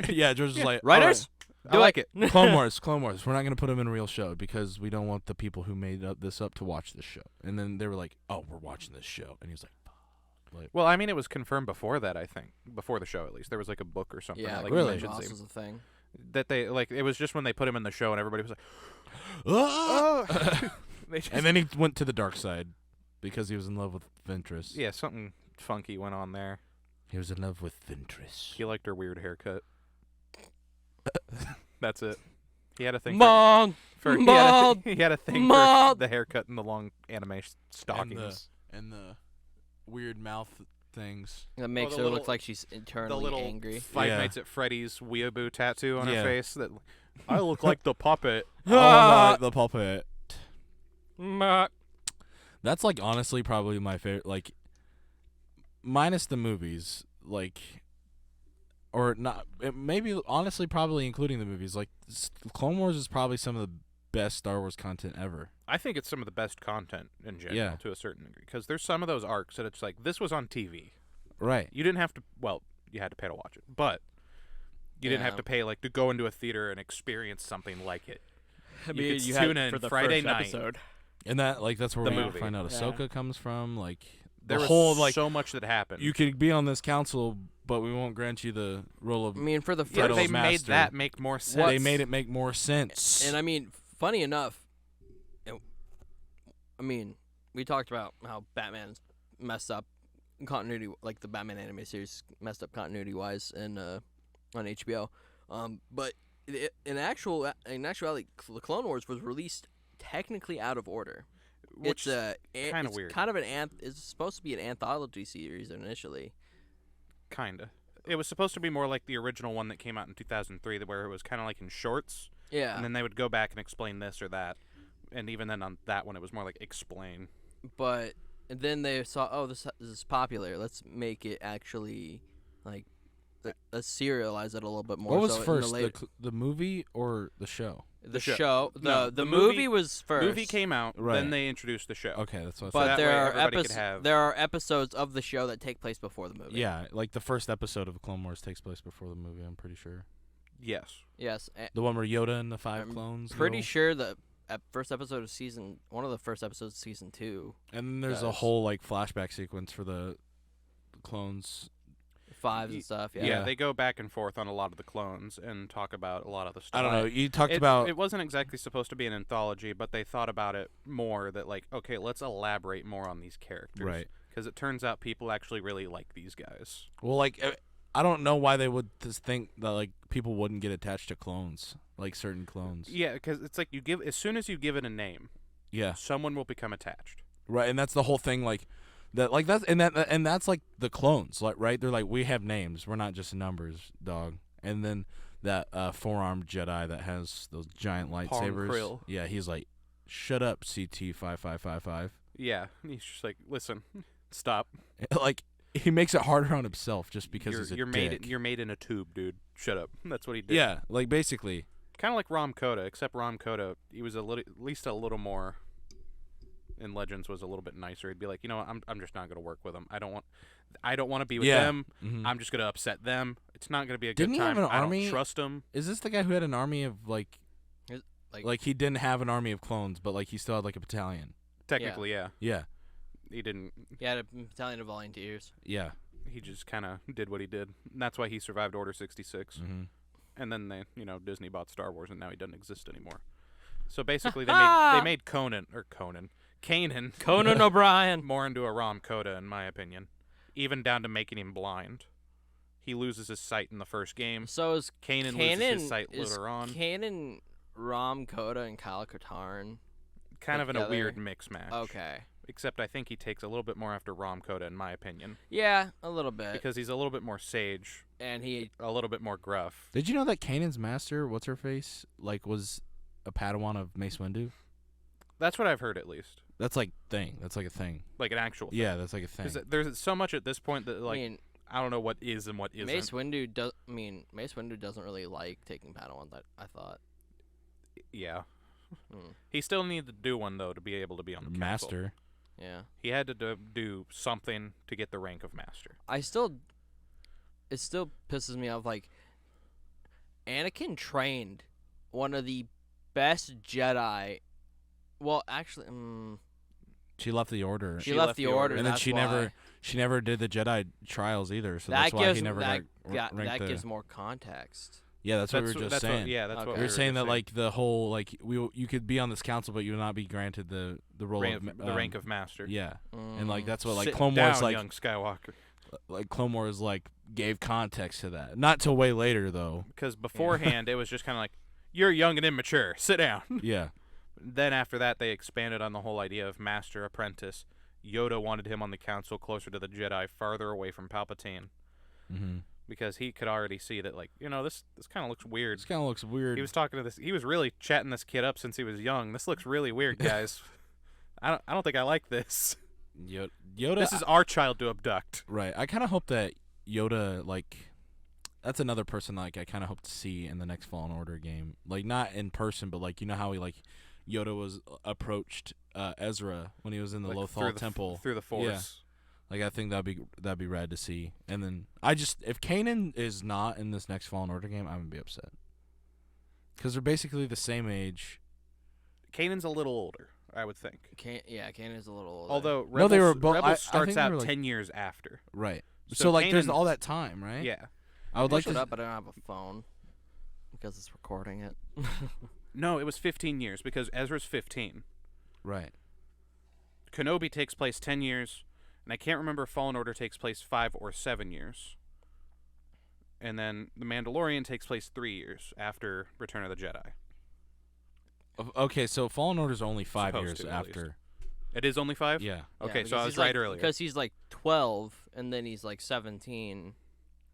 yeah, George was like, writers? I like it. Clone Wars. We're not gonna put him in a real show because we don't want the people who made this up to watch this show. And then they were like, oh, we're watching this show. And he was like, Well, I mean, it was confirmed before that. I think before the show, at least there was like a book or something. Yeah, that, like, really? mentions Voss him. was a thing. That they like. It was just when they put him in the show, and everybody was like, oh. They just- And then he went to the dark side because he was in love with Ventress. yeah, something funky went on there. He was in love with Ventress. He liked her weird haircut. That's it. He had a thing Mom! for Mom! he had a thing Mom! for the haircut and the long anime stockings. And the weird mouth things. That makes the her little- look like she's The internally little angry. Five Yeah. Nights at Freddy's weeaboo tattoo on Yeah. her face. That I look like the puppet. Oh, the puppet. Ma- That's like honestly probably my favorite. Like, minus the movies, like, or not. Maybe honestly, probably including the movies. Like, Clone Wars is probably some of the best Star Wars content ever. I think it's some of the best content in general, Yeah. to a certain degree, because there's some of those arcs that it's like this was on TV. Right. You didn't have to. Well, you had to pay to watch it, but you didn't have Yeah. to pay like to go into a theater and experience something like it. I You mean, could you had tune it in for the Friday first night. episode. And that that's where The we movie. find out Yeah. Ahsoka comes from. Like, There the was whole like so much that happened. you could be on this council, but we won't grant you the role of. I mean, for the yeah, title first, they of made master. that make more sense. They made it make more sense. and I mean, funny enough, I mean, we talked about how Batman's messed up continuity, like the Batman anime series messed up continuity wise, and on HBO. But in actuality, the Clone Wars was released technically out of order. Which It's kinda it's weird. Kind of it's supposed to be an anthology series initially. kinda. It was supposed to be more like the original one that came out in 2003, where it was kind of like in shorts, Yeah. and then they would go back and explain this or that. And even then on that one, it was more like explain. But then they saw, oh, this is popular. Let's make it actually, like, let's serialize it a little bit more. what was so in first, the, later, the movie or the show? the show? show? No, the the movie movie- was first. Movie came out, Right. then they introduced the show. Okay, that's what I but thought. that there way are everybody could have- there are episodes of the show that take place before the movie. Yeah, like the first episode of Clone Wars takes place before the movie. I'm pretty sure. Yes. Yes. The one where Yoda and the 5 I'm clones. Pretty go. sure the first episode of one of the first episodes of season 2, And then there's a does. whole like flashback sequence for the clones. 5s and stuff. Yeah. Yeah. they go back and forth on a lot of the clones and talk about a lot of the stuff. I don't know. You talked It, about it wasn't exactly supposed to be an anthology, but they thought about it more that like, okay, let's elaborate more on these characters. right. Because it turns out people actually really like these guys. Well, like I don't know why they would just think that like people wouldn't get attached to clones, like certain clones. Yeah, because it's like as soon as you give it a name, Yeah. someone will become attached. Right, and that's the whole thing. Like that's like the clones. Like right, they're like we have names. We're not just numbers, dog. And then that four-armed Jedi that has those giant lightsabers. Krill. Yeah, he's like, "Shut up, CT-5555." Yeah, he's just like, listen, stop. Like he makes it harder on himself just because he's a dick. You're made in a tube, dude. Shut up. That's what he did. Yeah, like basically. Kind of like Rom Coda, except Rom Coda, he was at least a little more. In Legends was a little bit nicer. He'd be like, you know what, I'm just not gonna work with them. I don't want to be with them. Mhm. I'm just gonna upset them. It's not gonna be a Didn't good he have time. an I army? don't trust him. Is this the guy who had an army of like Like he didn't have an army of clones, but like he still had like a battalion? Technically, yeah. Yeah, He didn't. he had a battalion of volunteers. yeah. He just kind of did what he did. And that's why he survived Order 66. Mm-hmm. And then Disney bought Star Wars, and now he doesn't exist anymore. So basically, they made Kanan Conan O'Brien. more into a Rom Coda, in my opinion, even down to making him blind. He loses his sight in the first game. So is Kanan loses his sight later on. Kanan, Rom Coda, and Kyle Katarn Kind of in a together? weird mix match. Okay. Except I think he takes a little bit more after Rom Coda, in my opinion, Yeah, a little bit. because he's a little bit more sage, And he a little bit more gruff. Did you know that Kanan's master, what's her face, like was a Padawan of Mace Windu? That's what I've heard, at least. That's like thing. That's like a thing. Like an actual thing. Yeah, that's like a thing. 'Cause there's so much at this point that, like, I mean, I don't know what is and what isn't. Mace Windu doesn't really like taking Padawans. I thought. Yeah. Hmm. He still needed to do one, though, to be able to be on the council. Master. Yeah. He had to do something to get the rank of master. It still pisses me off. Like, Anakin trained one of the best Jedi. Well, actually, She left the order. she left the order, and then that's she why. never did the Jedi trials either. So That that's why gives he never that, got ranked that the. gives more context. Yeah, that's what we were just saying. That's Okay. what We were saying that just like the whole like you could be on this council, but you would not be granted the role rank, of the rank of master. Yeah, and like that's what like Sit Clone down, Wars like young Skywalker. Clone Wars like gave context to that. Not till way later though. Because beforehand, it was just kind of like, you're young and immature. Sit down. Yeah. Then after that, they expanded on the whole idea of master apprentice. Yoda wanted him on the council closer to the Jedi, farther away from Palpatine. Mm-hmm. Because he could already see that, like, this kind of looks weird. This kind of looks weird. He was talking to this. He was really chatting this kid up since he was young. This looks really weird, guys. I don't think I like this. Yoda. This is our child to abduct. Right. I kind of hope that Yoda like. That's another person like I kind of hope to see in the next Fallen Order game. Like not in person, but like how he like Yoda was approached Ezra when he was in the Like, Lothal Temple through the Force. Yeah. Like I think that'd be rad to see. And then if Kanan is not in this next Fallen Order game, I'm gonna be upset. Because they're basically the same age. Kanan's a little older, I would think. Kanan's a little older. Although Rebels, No, they were both. Rebels I starts think they out were, like, 10 years after. Right. So So like there's Kanan- all that time, right? Yeah. I would like Shut to. up, but I don't have a phone because it's recording it. No, it was 15 years because Ezra's 15. Right. Kenobi takes place 10 years, and I can't remember if Fallen Order takes place 5 or 7 years. And then The Mandalorian takes place 3 years after Return of the Jedi. Okay, so Fallen Order's only 5 Supposed years to, at after. It is only 5? Yeah. Okay, Yeah, so I because was he's, right like, earlier. Because he's like 12, and then he's like 17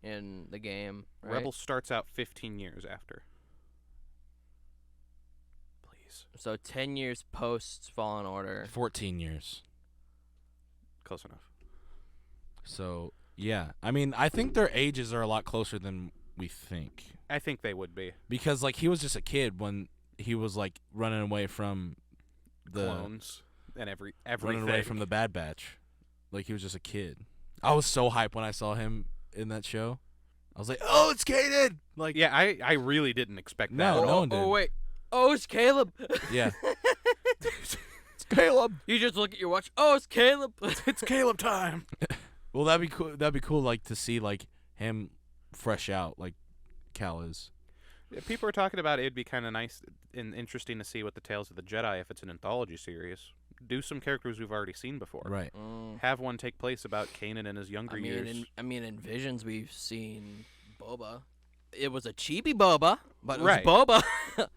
in the game. Right? Rebels starts out 15 years after. Please. So 10 years post Fallen Order. 14 years. Close enough. So yeah, I mean, I think their ages are a lot closer than we think. I think they would be. Because like he was just a kid when he was like running away from the Clones and everything. running away from the Bad Batch. Like he was just a kid. I was so hyped when I saw him in that show. I was like, "Oh, it's Kanan!" Like, Yeah, I really didn't expect that. No, at no all. one did. Oh wait. Oh, it's Caleb. Yeah. It's Caleb. You just look at your watch. Oh, it's Caleb. It's Caleb time. Well, that'd be cool. That'd be cool, like to see like him fresh out, like Cal is. Yeah, people are talking about it'd be kind of nice and interesting to see what the Tales of the Jedi, if it's an anthology series, do some characters we've already seen before. Right. Have one take place about Kanan in his younger years. In Visions we've seen Boba. It was a chibi Boba, but it Right. was Boba.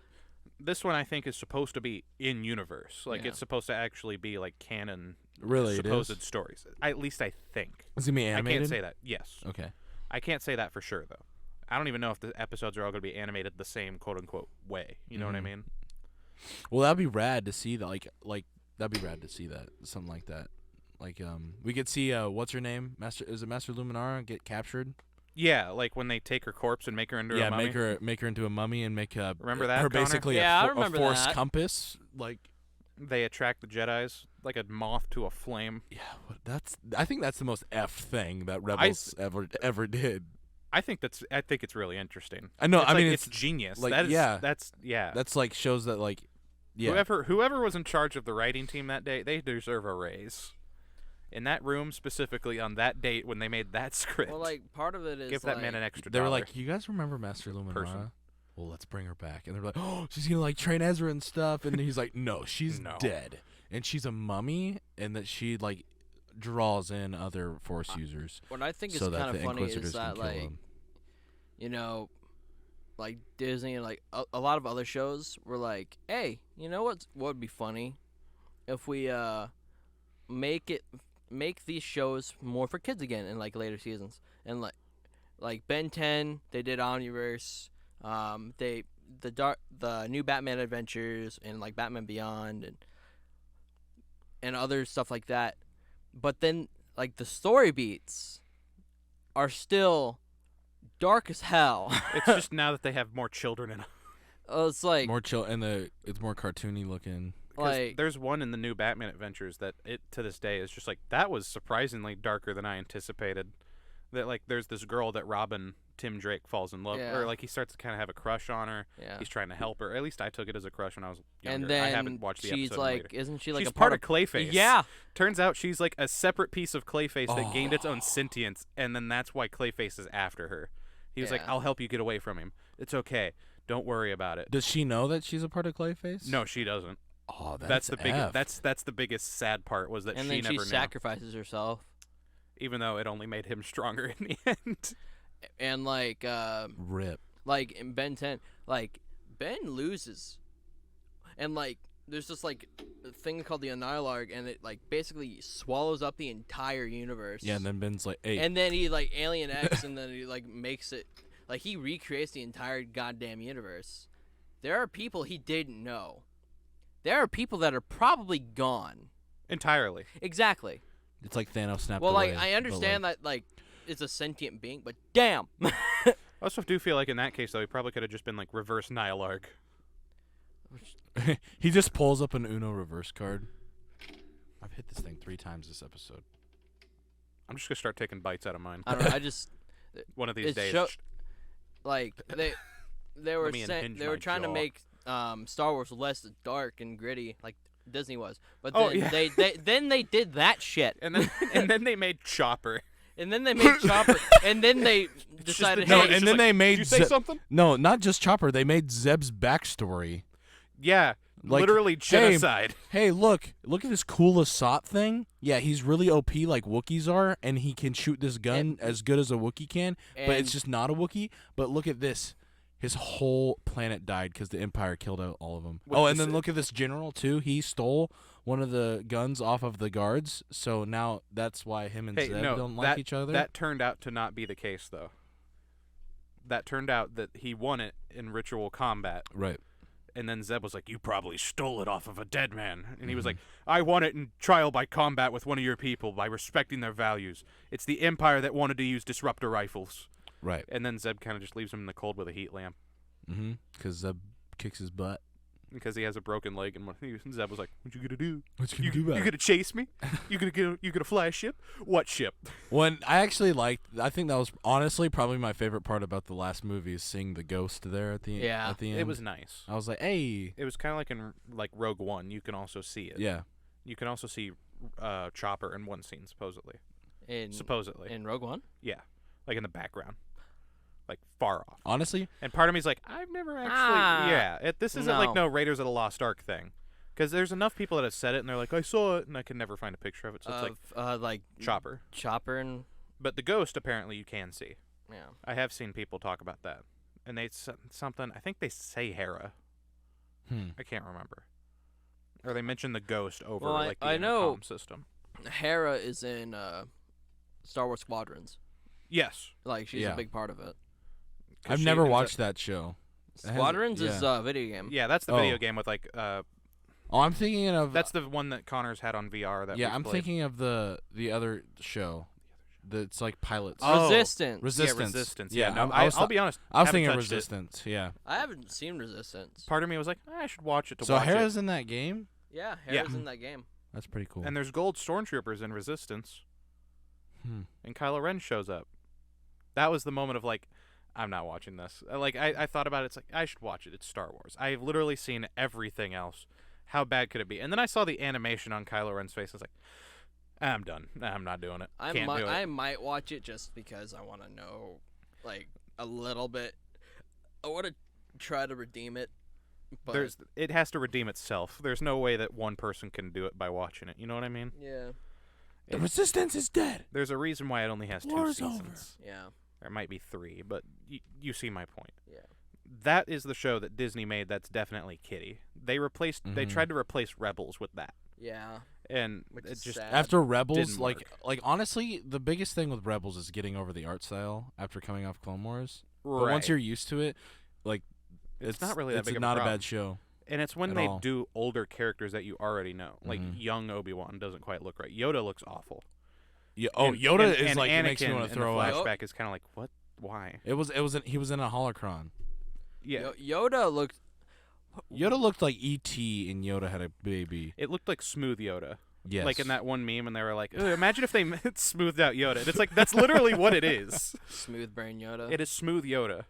This one I think is supposed to be in universe. Like Yeah. it's supposed to actually be like canon Really, it supposed is? stories. At least I think. Is it gonna be animated? I can't say that. Yes. Okay. I can't say that for sure though. I don't even know if the episodes are all going to be animated the same quote unquote way. You know what I mean? Well, that'd be rad to see that. Like that'd be rad to see that, something like that. Like we could see what's her name? Is it Master Luminara get captured? Yeah, like when they take her corpse and make her into a mummy. make her into a mummy and make remember that, her Connor? basically Yeah, I a remember force that. compass. Like they attract the Jedis like a moth to a flame. yeah, I think that's the most F thing that Rebels ever did. I think it's really interesting. I know. It's I mean, it's genius. like, That is, yeah. that's like shows that like yeah. Whoever was in charge of the writing team that day, they deserve a raise. In that room specifically on that date when they made that script. Well, like part of it is give that man an extra They were dollar. like, "You guys remember Master Luminara? Person. Well, let's bring her back." And they're like, "Oh, she's gonna like train Ezra and stuff." And he's like, "No, she's dead, and she's a mummy, and that she like draws in other Force users." What I think is so that kind of the funny Inquisitors is that can kill like, them. you know, like Disney and like a lot of other shows were like, hey, you know what would be funny if we make these shows more for kids again in like later seasons. And like Ben 10, they did Omniverse. The new Batman Adventures and like Batman Beyond and other stuff like that. But then like the story beats are still dark as hell. It's just now that they have more children in them. It's like More chill, and it's more cartoony looking. like There's one in the new Batman Adventures that it to this day is just like that was surprisingly darker than I anticipated. That like there's this girl that Robin Tim Drake falls in love or like he starts to kind of have a crush on her. Yeah. He's trying to help her. At least I took it as a crush when I was younger. And then I haven't watched the she's episode like, later. isn't she like She's a part of Clayface. Yeah. Turns out she's like a separate piece of Clayface that gained its own sentience, and then that's why Clayface is after her. He was like, Yeah. "I'll help you get away from him. It's okay. Don't worry about it." Does she know that she's a part of Clayface? No, she doesn't. Oh, That's the biggest. F. That's the biggest sad part was that And she then never she knew. sacrifices herself. Even though it only made him stronger in the end. And like Rip. like in Ben 10, like Ben loses. And like there's this like thing called the Annihilarg, and it like basically swallows up the entire universe. Yeah, and then Ben's like, "Hey." And then he like Alien X, and then he like makes it like he recreates the entire goddamn universe. There are people he didn't know. There are people that are probably gone. Entirely. Exactly. It's like Thanos snapped Well, away. like I but, understand that like it's a sentient being, but damn. I also do feel like in that case though, he probably could have just been like reverse Nihilarg. he just pulls up an Uno reverse card. I've hit this thing 3 times this episode. I'm just gonna start taking bites out of mine. I don't know. I just One of these it's days. show- like they were me saying unhinge they my were trying to jaw. make Star Wars less dark and gritty like Disney was, but Oh, then yeah. they did that shit, and then they made Chopper. and then they made Chopper, and then they decided, No, hey, and then they made Did you say something? No, not just Chopper. They made Zeb's backstory. Yeah. Like, literally genocide. Hey, look at this cool Asat thing. Yeah, he's really OP like Wookiees are, and he can shoot this gun as good as a Wookiee can, but and- it's just not a Wookiee. But look at this. His whole planet died because the Empire killed out all of them. With And the then look at this general, too. He stole one of the guns off of the guards, so now that's why him and Hey, Zeb no, don't like each other. That turned out to not be the case, though. That turned out that he won it in ritual combat. Right. And then Zeb was like, "You probably stole it off of a dead man." And he was like, "I won it in trial by combat with one of your people by respecting their values. It's the Empire that wanted to use disruptor rifles." Right. And then Zeb kind of just leaves him in the cold with a heat lamp Mm-hmm. Because Zeb kicks his butt. because he has a broken leg. And Zeb was like, "What you gonna do? What You gonna chase me? You gonna fly a ship? What ship?" When I actually I think that was honestly probably my favorite part about the last movie is seeing the ghost there at the Yeah. at the end. It was nice. I was like, hey. It was kind of like in like Rogue One. You can also see it. Yeah. You can also see Chopper in one scene, supposedly. in in Rogue One. Yeah, like in the background, like far off. Honestly, And part of me's like, I've never actually. This isn't like no. no Raiders of the Lost Ark thing, because there's enough people that have said it and they're like, I saw it, and I can never find a picture of it. So it's like Like Chopper. Chopper and But the ghost apparently you can see. yeah. I have seen people talk about that, and they something. I think they say Hera. I can't remember. Or they mention the ghost over Well, like the I know- intercom system. Hera is in Star Wars Squadrons. Yes, Like she's Yeah. a big part of it. I've she never ends watched that show. Squadrons is yeah. a video game. Yeah, that's the video game with like. Oh, I'm thinking of. That's the one that Connor's had on VR. That Yeah, I'm played. thinking of the other show. That's like pilots. Resistance. Resistance. Yeah, Resistance. Yeah, no, I'll be honest. I was haven't thinking of touched it. Resistance. Yeah. I haven't seen Resistance. Part of me was like, I should watch it to So watch Hera's it. in that game. Yeah, Hera's in that game. That's pretty cool. And there's gold stormtroopers in Resistance, and Kylo Ren shows up. That was the moment of like, I'm not watching this. Like I thought about it. It's like I should watch it. It's Star Wars. I've literally seen everything else. How bad could it be? And then I saw the animation on Kylo Ren's face. I was like, I'm done. I'm not doing it. Can't do it. I might watch it just because I want to know, like, a little bit. I want to try to redeem it. But It has to redeem itself. There's no way that one person can do it by watching it. You know what I mean? yeah, the Resistance is dead. There's a reason why it only has 2 War's seasons. yeah, There might be 3, but you see my point. yeah. That is the show that Disney made that's definitely kiddie. They tried to replace Rebels with that. Yeah, And which it is just sad. After Rebels, Didn't like work. honestly, the biggest thing with Rebels is getting over the art style after coming off Clone Wars. right. But once you're used to it, like it's not really that it's big of not a a problem. bad show. And it's when at they all. do older characters that you already know. Like young Obi-Wan doesn't quite look right. Yoda looks awful. Yeah. Oh, And- Yoda and, is and like Anakin it makes me want to throw in up. the flashback is kind of like, what? Why? He was in a holocron. Yeah. Yoda looked. Yoda looked like E.T. and Yoda had a baby. It looked like smooth Yoda. Yes. Like in that one meme, and they were like, "Ugh, imagine if they smoothed out Yoda." And it's like, that's literally what it is. Smooth brain Yoda. It is smooth Yoda.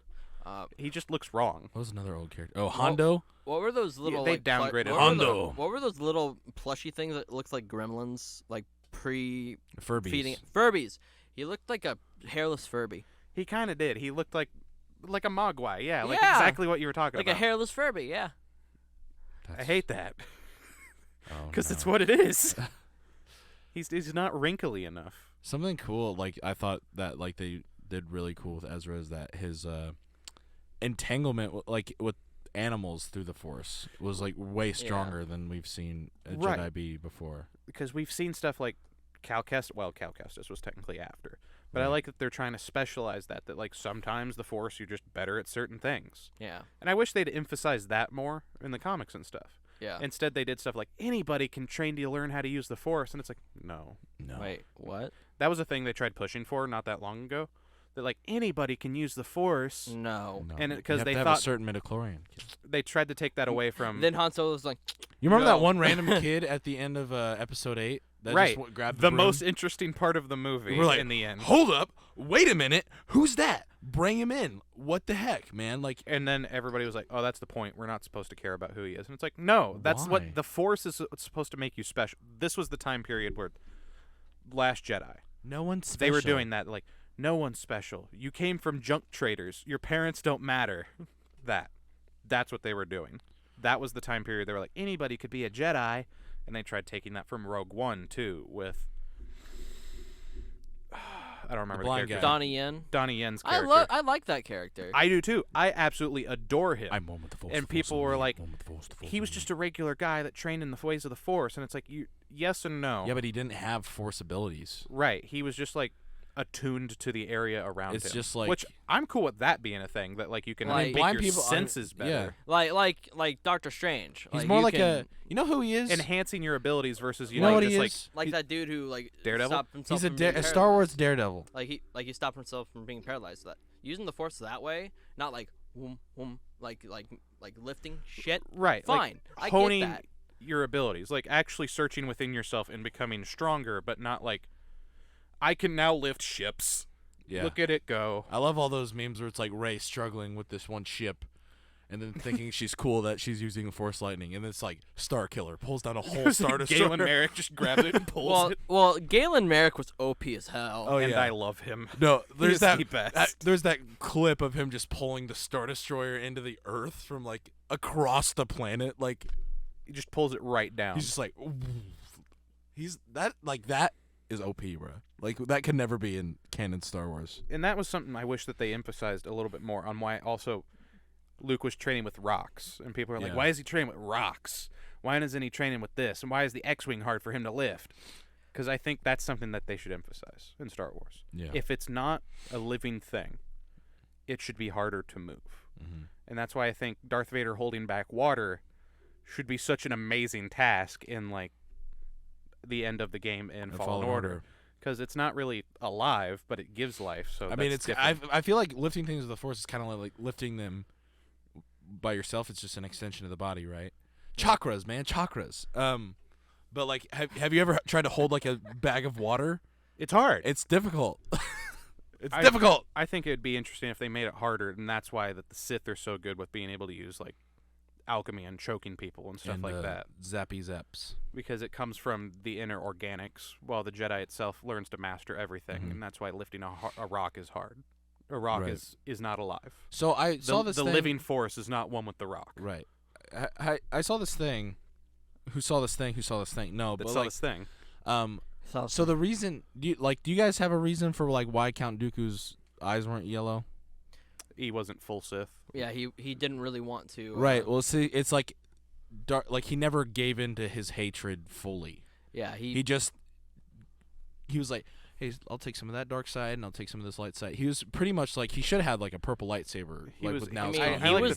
He just looks wrong. What was another old character? Oh, Hondo. What were those little? they like, downgraded Hondo. What were those little plushy things that looked like gremlins, like Furbies. feeding Furbies? He looked like a hairless Furby, He kind of did. He looked like a Mogwai. Yeah, like Yeah. exactly what you were talking like about. a hairless Furby. Yeah. I hate that Oh, because no. it's what it is. He's not wrinkly enough. Something cool. Like I thought that like they did really cool with Ezra is that his entanglement with animals through the Force was like way stronger than we've seen a Right. Jedi be before. Because we've seen stuff like Cal Kestis was technically after. But I Right. like that they're trying to specialize that like sometimes the Force you're just better at certain things. Yeah. And I wish they'd emphasize that more in the comics and stuff. Yeah. Instead they did stuff like anybody can train to learn how to use the Force, and it's like, no. No. Wait, what? That was a thing they tried pushing for not that long ago. That like anybody can use the Force. No. No. And You 'cause have they to have thought- a certain midichlorian. They tried to take that away from Then Han Solo was like, You remember No. that one random kid at the end of Episode 8 that right. just grabbed the broom? most interesting part of the movie We're like, in the end. Hold up! Wait a minute! Who's that? Bring him in! What the heck, man? Like, And then everybody was like, "Oh, that's the point. We're not supposed to care about who he is." And it's like, "No, that's Why? what the Force is supposed to make you special." This was the time period where Last Jedi. no one's special. They were doing that like, "No one's special. You came from junk traders. Your parents don't matter." That's what they were doing. That was the time period they were like, "Anybody could be a Jedi." And they tried taking that from Rogue One too with I don't remember the blind character. guy. Donnie Yen. Donnie Yen's character. I like that character. I do too. I absolutely adore him. I'm one with the Force. And the Force people on were me, like, one with the Force, the Force he on was me. just a regular guy that trained in the ways of the Force, and it's like, yes and no. Yeah, but he didn't have Force abilities. Right, he was just like attuned to the area around It's him. just like- which I'm cool with that being a thing that like you can Like- make blind your people- senses yeah. better, like Doctor Strange. He's like, more you like can, you know who he is? enhancing your abilities versus You know what just he like is? like that dude who like Daredevil? stopped himself He's from being a Star Wars paralyzed. Daredevil. Like he stopped himself from being paralyzed. That using the Force that way, not like whoom whoom, like lifting shit. right, Fine, like I honing get that. your abilities, like actually searching within yourself and becoming stronger, but not like I can now lift ships. Yeah. Look at it go. I love all those memes where it's like Rey struggling with this one ship and then thinking she's cool that she's using Force Lightning, and it's like Star Killer pulls down a whole Star Destroyer. Galen Merrick just grabs it and pulls it. Well, Galen Merrick was OP as hell. Oh, And yeah. I love him. No, there's is that, the best. there's that clip of him just pulling the Star Destroyer into the Earth from like across the planet. Like He just pulls it right down. he's just like, that is OP, bro. Like that could never be in canon Star Wars. And that was something I wish that they emphasized a little bit more on why also Luke was training with rocks. And people are like, Yeah. why is he training with rocks? Why isn't he training with this? And why is the X-Wing hard for him to lift? Because I think that's something that they should emphasize in Star Wars. Yeah. If it's not a living thing, it should be harder to move. Mm-hmm. And that's why I think Darth Vader holding back water should be such an amazing task in, like, the end of the game in Fallen Order. Because it's not really alive, but it gives life. So I mean, that's I feel like lifting things with the Force is kind of like lifting them by yourself. It's just an extension of the body, right? Chakras, man, chakras. But like, have you ever tried to hold like a bag of water? It's hard. It's difficult. It's difficult. I think it would be interesting if they made it harder, and that's why that the Sith are so good with being able to use like alchemy and choking people and stuff like that. Zappy zaps. Because it comes from the inner organics, while the Jedi itself learns to master everything, and that's why lifting a rock is hard. A rock is not alive. So I saw this. The thing. living force is not one with the rock. Right. I saw this thing. Who saw this thing? Who saw this thing? No, That but saw like this thing. So the reason, do you guys have a reason for like why Count Dooku's eyes weren't yellow? He wasn't full Sith. Yeah, he didn't really want to. Right. Well, see, it's like, like he never gave in to his hatred fully. Yeah, he was like, hey, I'll take some of that dark side and I'll take some of this light side. He was pretty much like he should have had like a purple lightsaber. He was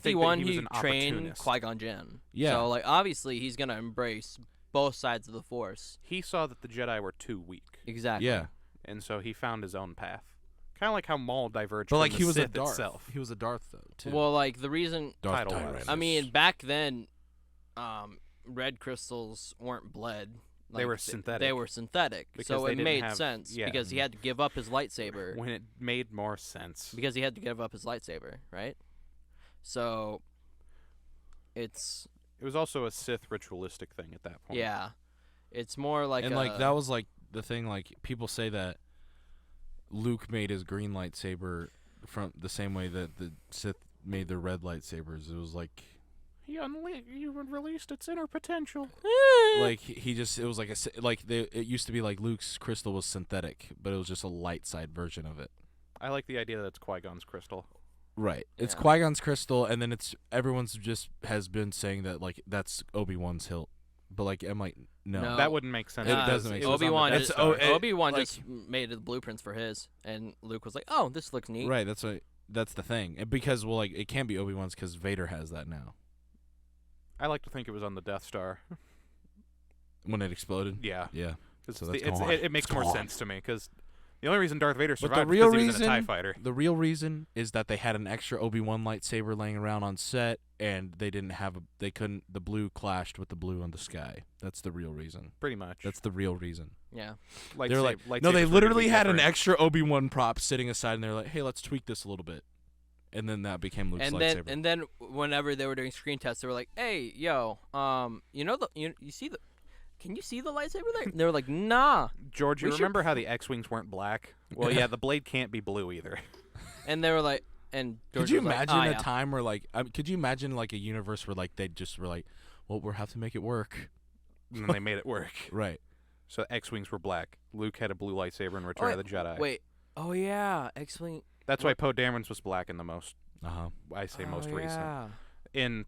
the one who who trained Qui-Gon Jinn. Yeah. So like obviously he's gonna embrace both sides of the Force. He saw that the Jedi were too weak. Exactly. Yeah. And so he found his own path. Kind of like how Maul diverged but from like the he was Sith a Darth. itself. He was a Darth though too. Well, like the reason Darth Title-wise. I mean back then, red crystals weren't bled. Like, they were synthetic. They were synthetic, Because so they it didn't made have- sense yeah. because he had to give up his lightsaber. When it made more sense. Because he had to give up his lightsaber, right? So, It was also a Sith ritualistic thing at that point. yeah, it's more like and like that was like the thing. Like people say that Luke made his green lightsaber from the same way that the Sith made their red lightsabers. It was like He released its inner potential. like he just it was like it used to be like Luke's crystal was synthetic, but it was just a light side version of it. I like the idea that it's Qui-Gon's crystal. Right. It's Yeah. Qui-Gon's crystal, and then everyone's just has been saying that like that's Obi-Wan's hilt, but like I'm like no. That wouldn't make sense. It doesn't make sense. Obi-Wan It's just, on the Death Star. Obi-Wan like- just made the blueprints for his, and Luke was like, "Oh, this looks neat." Right. That's the thing, and because well like it can't be Obi-Wan's because Vader has that now I like to think it was on the Death Star. when it exploded. Yeah. Yeah. So that's it gone. makes It's more gone. sense to me because the only reason Darth Vader But the survived real was because he was in a TIE reason- fighter. The real reason is that they had an extra Obi-Wan lightsaber laying around on set, and they didn't have they couldn't. The blue clashed with the blue on the sky. That's the real reason. Pretty much. That's the real reason. Yeah. They're like, no, lightsabers they were literally gonna be had an different. extra Obi-Wan prop sitting aside, and they're like, hey, let's tweak this a little bit, and then that became Luke's lightsaber. And then whenever they were doing screen tests, they were like, "Hey, yo, you see the? Can you see the lightsaber there?" They were like, "Nah." George, you we should remember how the X-wings weren't black? Well, yeah, the blade can't be blue either. And they were like, and George Could you was like, imagine "Ah, a yeah." time where like, could you imagine like a universe where like they just were like, well, we'll have to make it work, And then they made it work. right? So X-wings were black. Luke had a blue lightsaber in Return of the Jedi. Wait. Oh yeah, X-wing. That's why Poe Dameron's was black in the most. Uh-huh. I say most Oh, recent. yeah. In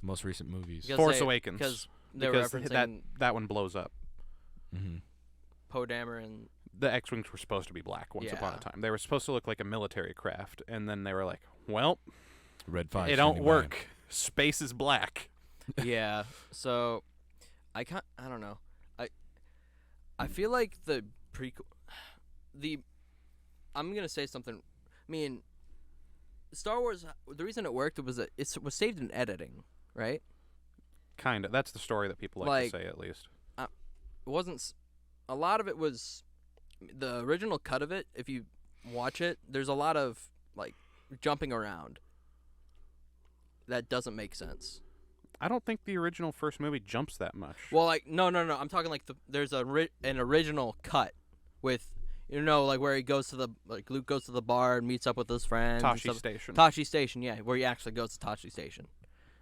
Most recent movies. Because Force they- Awakens. because they were because referencing that one blows up. Mm-hmm. Poe Dameron. The X-wings were supposed to be black once upon a Yeah. time. They were supposed to look like a military craft, and then they were like, "Well, Red 5. it don't standing by. work. Space is black." Yeah. So, I don't know. I feel like the prequel, I'm gonna say something. I mean, Star Wars. The reason it worked was that it was saved in editing, right? Kind of. That's the story that people like to say, at least. It wasn't. A lot of it was the original cut of it. If you watch it, there's a lot of like jumping around. That doesn't make sense. I don't think the original first movie jumps that much. Well, like no. I'm talking like there's an original cut with like where he goes to Luke goes to the bar and meets up with his friends. and Tashi stuff. Station. Tashi Station, yeah, where he actually goes to Tashi Station.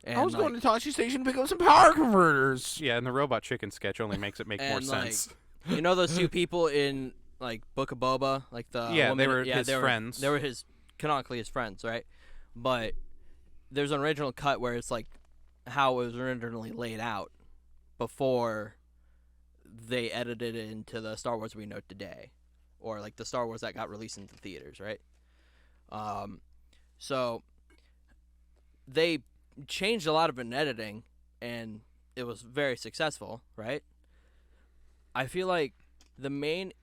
And I was going to Tashi Station to pick up some power converters. Yeah, and the Robot Chicken sketch only makes it make more And, like, sense. those two people in like Book of Boba, like the Yeah, woman, they were his they friends. They were canonically his friends, right? But there's an original cut where it's like how it was originally laid out before they edited it into the Star Wars we know today, or like the Star Wars that got released into theaters, right? So they changed a lot of it in editing, and it was very successful, right? I feel like the main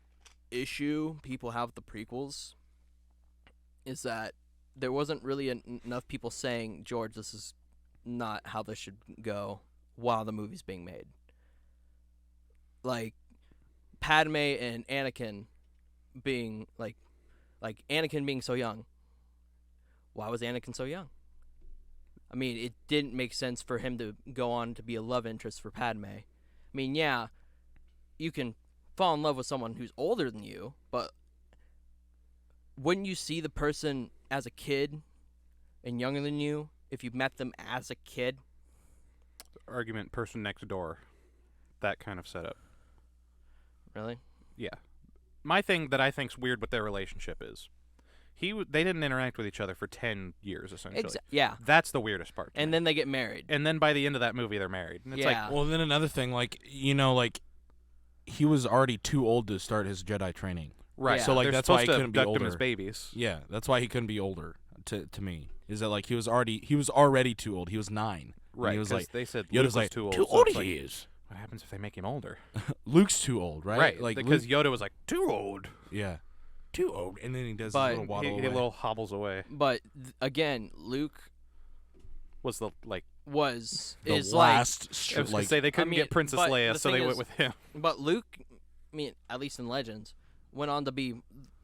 issue people have with the prequels is that there wasn't really enough people saying, George, this is not how this should go while the movie's being made. Like, Padme and Anakin being, like Anakin being so young. Why was Anakin so young? I mean, it didn't make sense for him to go on to be a love interest for Padme. I mean, yeah, you can fall in love with someone who's older than you, but wouldn't you see the person as a kid and younger than you if you met them as a kid? Argument, person next door. That kind of setup. Really? Yeah. My thing that I think's weird with their relationship is they didn't interact with each other for 10 years, essentially. Yeah. That's the weirdest part. And then they get married. And then by the end of that movie, they're married. And it's Yeah. Well, then another thing, like, you know, like, he was already too old to start his Jedi training. Right. Yeah. So, like, they're that's why he supposed to couldn't be abduct older. him as babies. Yeah, that's why he couldn't be older. To me, is that like he was already too old. He was 9. Right. He was like, they said Yoda's Luke was like, too old. too so old it's like, he is. what happens if they make him older? Luke's too old, right? Right. Like because Luke, Yoda was like, too old. yeah, too old, and then he does But his little waddle He away. little hobbles away. But again, Luke Was the like is the like, last, I was gonna like, say they couldn't mean, get Princess but Leia, the so they thing went is- with him. but Luke, I mean, at least in Legends, went on to be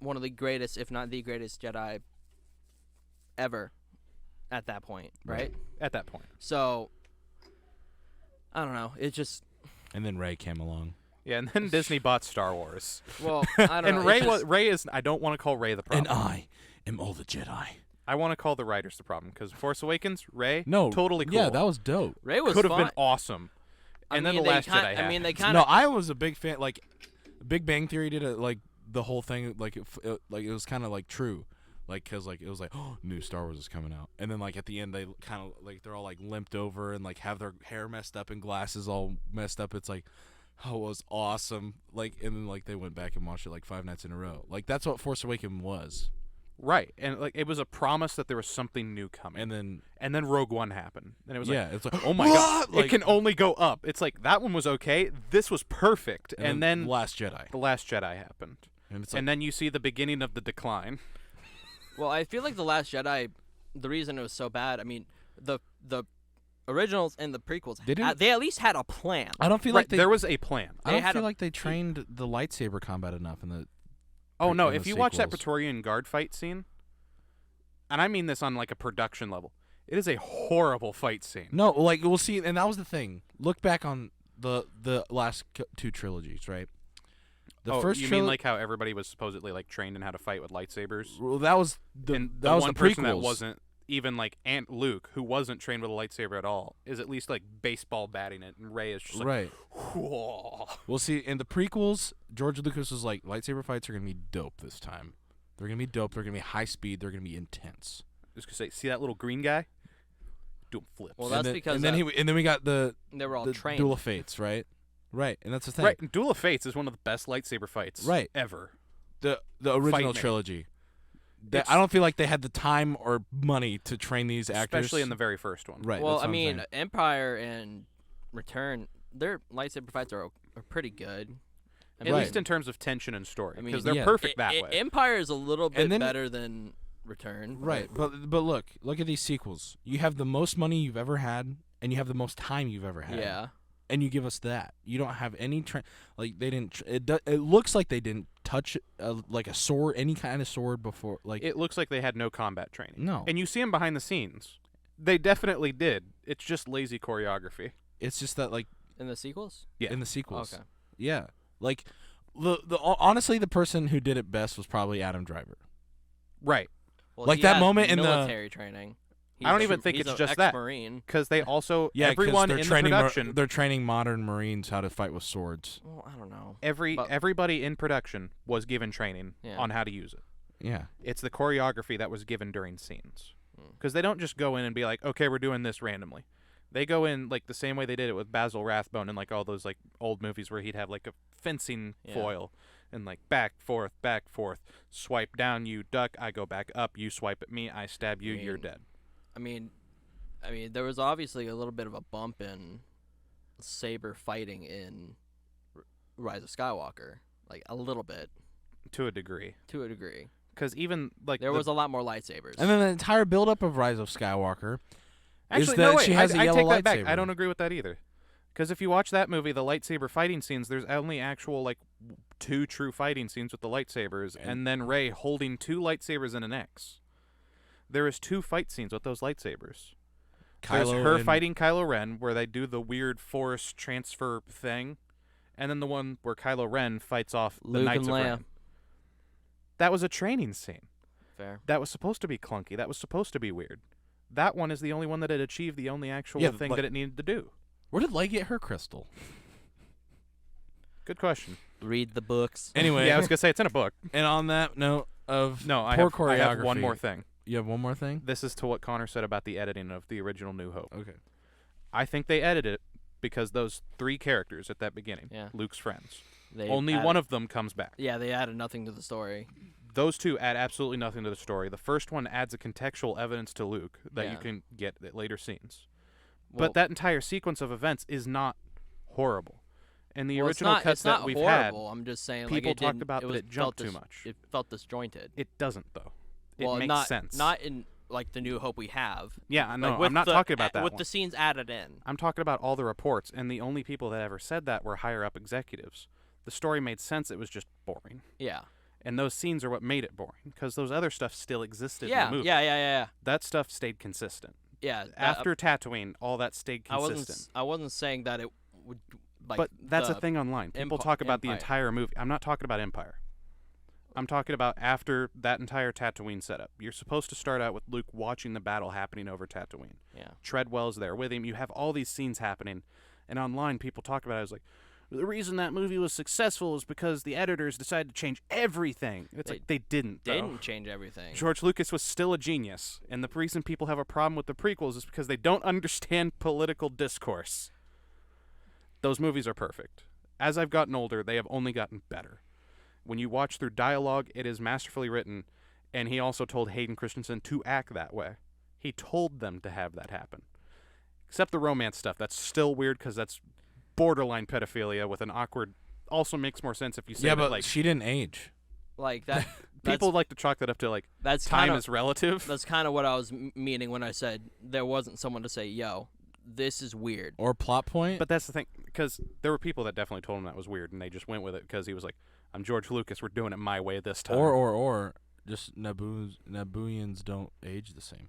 one of the greatest, if not the greatest Jedi ever at that point, right? At that point. So, I don't know. It just, and then Rey came along. Yeah, and then Disney bought Star Wars. well, I don't know. And it's just- Rey is. I don't want to call Rey the problem. And I am all the Jedi. I want to call the writers the problem because Force Awakens, Rey, No, totally cool. Yeah, that was dope. Rey was could have fine. been awesome. I And then mean, the they Last kind- Jedi. I mean, they happened. kind No, of. I was a big fan. Like, Big Bang Theory did it. Like the whole thing. Like, it was kind of like true. Like, cause like it was like, oh, new Star Wars is coming out, and then like at the end they kind of like they're all like limped over and like have their hair messed up and glasses all messed up. It's like, oh, it was awesome. Like, and then like they went back and watched it like 5 nights in a row. Like that's what Force Awakens was. Right, and like it was a promise that there was something new coming, And then Rogue One happened, and it was yeah, like, it's like, oh my god, Like, it can only go up. It's like that one was okay, this was perfect, and then Last Jedi, the Last Jedi happened, and it's like, and then you see the beginning of the decline. Well, I feel like The Last Jedi, the reason it was so bad, I mean, the originals and the prequels, They didn't- they at least had a plan. I don't feel Right, like they, there was a plan. I they don't had feel a- like they trained the lightsaber combat enough in the. Oh no, in if the you watch that sequels. Praetorian Guard fight scene, and I mean this on like a production level, it is a horrible fight scene. No, like we'll see, and that was the thing. Look back on the last 2 trilogies, right? The first you mean like how everybody was supposedly like trained in how to fight with lightsabers? well, that was the And that was one the person that prequels. wasn't even like Aunt Luke, who wasn't trained with a lightsaber at all, is at least like baseball batting it, and Rey is just like, right. whoa. We'll see in the prequels. George Lucas was like, lightsaber fights are gonna be dope this time. They're gonna be dope. They're gonna be high speed. They're gonna be intense. Just gonna say, see that little green guy? Doing flips. Well, And that's then, because and then we got the they were all the trained. Duel of Fates, right? Right, and that's the thing. right, and Duel of Fates is one of the best lightsaber fights Right. ever. The original me. trilogy. It's- I don't feel like they had the time or money to train these actors, Especially in the very first one. right. Well, that's I what I'm mean, saying. Empire and Return, their lightsaber fights are pretty good. I At mean, least in terms of tension and story, I mean, because they're yeah. perfect that way. Empire is a little bit then- better than Return. Right, but look at these sequels. You have the most money you've ever had, and you have the most time you've ever had. Yeah. And you give us that. You don't have any like they didn't. It looks like they didn't touch like a sword, any kind of sword before. Like It looks like they had no combat training. no, And you see them behind the scenes. They definitely did. It's just lazy choreography. it's just that like In the sequels? Yeah. in the sequels. Okay. Yeah, like the honestly, the person who did it best was probably Adam Driver. Right. Well, Like he that has moment in the- military training. I don't He's even a- think he's it's a just that. ex-Marine. Because they also, Yeah, 'cause everyone they're in the training production, they're training modern Marines how to fight with swords. Well, I don't know. But- everybody in production was given training Yeah. on how to use it. Yeah, It's the choreography that was given during scenes. Hmm. Because they don't just go in and be like, okay, we're doing this randomly. They go in like the same way they did it with Basil Rathbone in like all those like old movies where he'd have like a fencing Yeah. foil. and like back, forth, swipe down, you duck, I go back up, you swipe at me, I stab you, you're dead. I mean, there was obviously a little bit of a bump in saber fighting in Rise of Skywalker, like a little bit. To a degree. Because even like there was a lot more lightsabers. And then the entire buildup of Rise of Skywalker actually, is that no, wait, she has a I yellow take that lightsaber. back. I don't agree with that either. Because if you watch that movie, the lightsaber fighting scenes, there's only actual like 2 true fighting scenes with the lightsabers, and then Rey holding 2 lightsabers and an X. There is 2 fight scenes with those lightsabers. There's her fighting Kylo Ren, where they do the weird force transfer thing, and then the one where Kylo Ren fights off the Luke Knights and of Leia. Ren. That was a training scene. Fair. That was supposed to be clunky. That was supposed to be weird. That one is the only one that had achieved the only actual thing that it needed to do. Where did Leia get her crystal? Good question. Read the books. Anyway. Yeah, I was going to say it's in a book. And on that note of I poor have choreography. one more thing. You have one more thing? This is to what Connor said about the editing of the original New Hope. Okay. I think they edited it because those 3 characters at that beginning, Luke's friends, only one of them comes back. Yeah, they added nothing to the story. Those 2 add absolutely nothing to the story. The first one adds a contextual evidence to Luke that you can get at later scenes. Well, but that entire sequence of events is not horrible. And the original it's cuts not that we've horrible. had, I'm just saying, people like, talked about that it jumped felt too much. It felt disjointed. It doesn't, though. It Well, makes sense. Not in like the New Hope we have. Yeah, I know. Like, I'm not talking about that with one. the scenes added in. I'm talking about all the reports, and the only people that ever said that were higher-up executives. The story made sense. It was just boring. Yeah. And those scenes are what made it boring, because those other stuff still existed in the movie. Yeah. That stuff stayed consistent. Yeah. After Tatooine, all that stayed consistent. I wasn't saying that it would. Like, but that's a thing online. People talk about the entire movie. I'm not talking about Empire. I'm talking about after that entire Tatooine setup. You're supposed to start out with Luke watching the battle happening over Tatooine. Yeah. Treadwell's there with him. You have all these scenes happening. And online, people talk about it as like, the reason that movie was successful is because the editors decided to change everything. It's like, they didn't, though. They didn't change everything. George Lucas was still a genius. And the reason people have a problem with the prequels is because they don't understand political discourse. Those movies are perfect. As I've gotten older, they have only gotten better. When you watch through dialogue, it is masterfully written, and he also told Hayden Christensen to act that way. He told them to have that happen. Except the romance stuff. That's still weird because that's borderline pedophilia with an awkward... Also makes more sense if you say yeah, that, but like... she didn't age. Like, that... People like to chalk that up to, like, that's time kinda, is relative. That's kind of what I was meaning when I said there wasn't someone to say, yo, this is weird. Or plot point. But that's the thing, because there were people that definitely told him that was weird, and they just went with it because he was like, I'm George Lucas, we're doing it my way this time. Or just Nabooians don't age the same.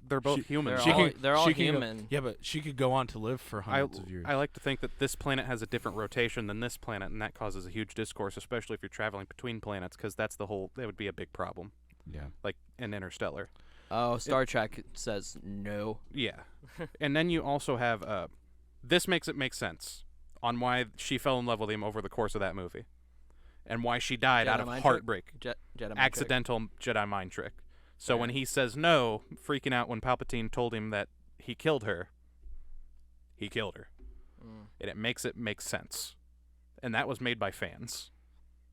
They're both human. They're all human. Yeah, but she could go on to live for hundreds of years. I like to think that this planet has a different rotation than this planet, and that causes a huge discourse, especially if you're traveling between planets, because that would be a big problem. Yeah. Like in Interstellar. Oh, Star Trek says no. Yeah. And then you also have, this makes it make sense on why she fell in love with him over the course of that movie. And why she died out of heartbreak. Accidental Jedi mind trick. So when he says no, freaking out when Palpatine told him that he killed her, he killed her. And it makes sense. And that was made by fans.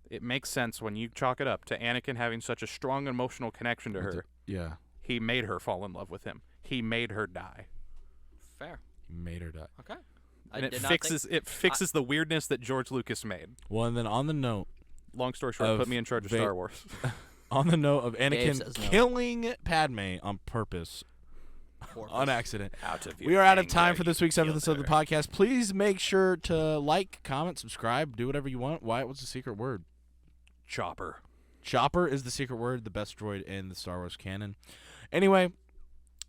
It makes sense when you chalk it up to Anakin having such a strong emotional connection to her. Yeah. He made her fall in love with him. He made her die. Fair. He made her die. Okay. And it fixes the weirdness that George Lucas made. Well, and then on the note... Long story short, put me in charge of Star Wars. On the note of Anakin killing Padme on purpose, on accident. We are out of time for this week's episode of the podcast. Please make sure to like, comment, subscribe, do whatever you want. Wyatt, what's the secret word? Chopper. Chopper is the secret word, the best droid in the Star Wars canon. Anyway,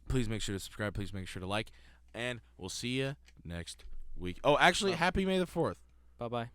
please make sure to subscribe. Please make sure to like. And we'll see you next week. Oh, actually, happy May the 4th. Bye-bye.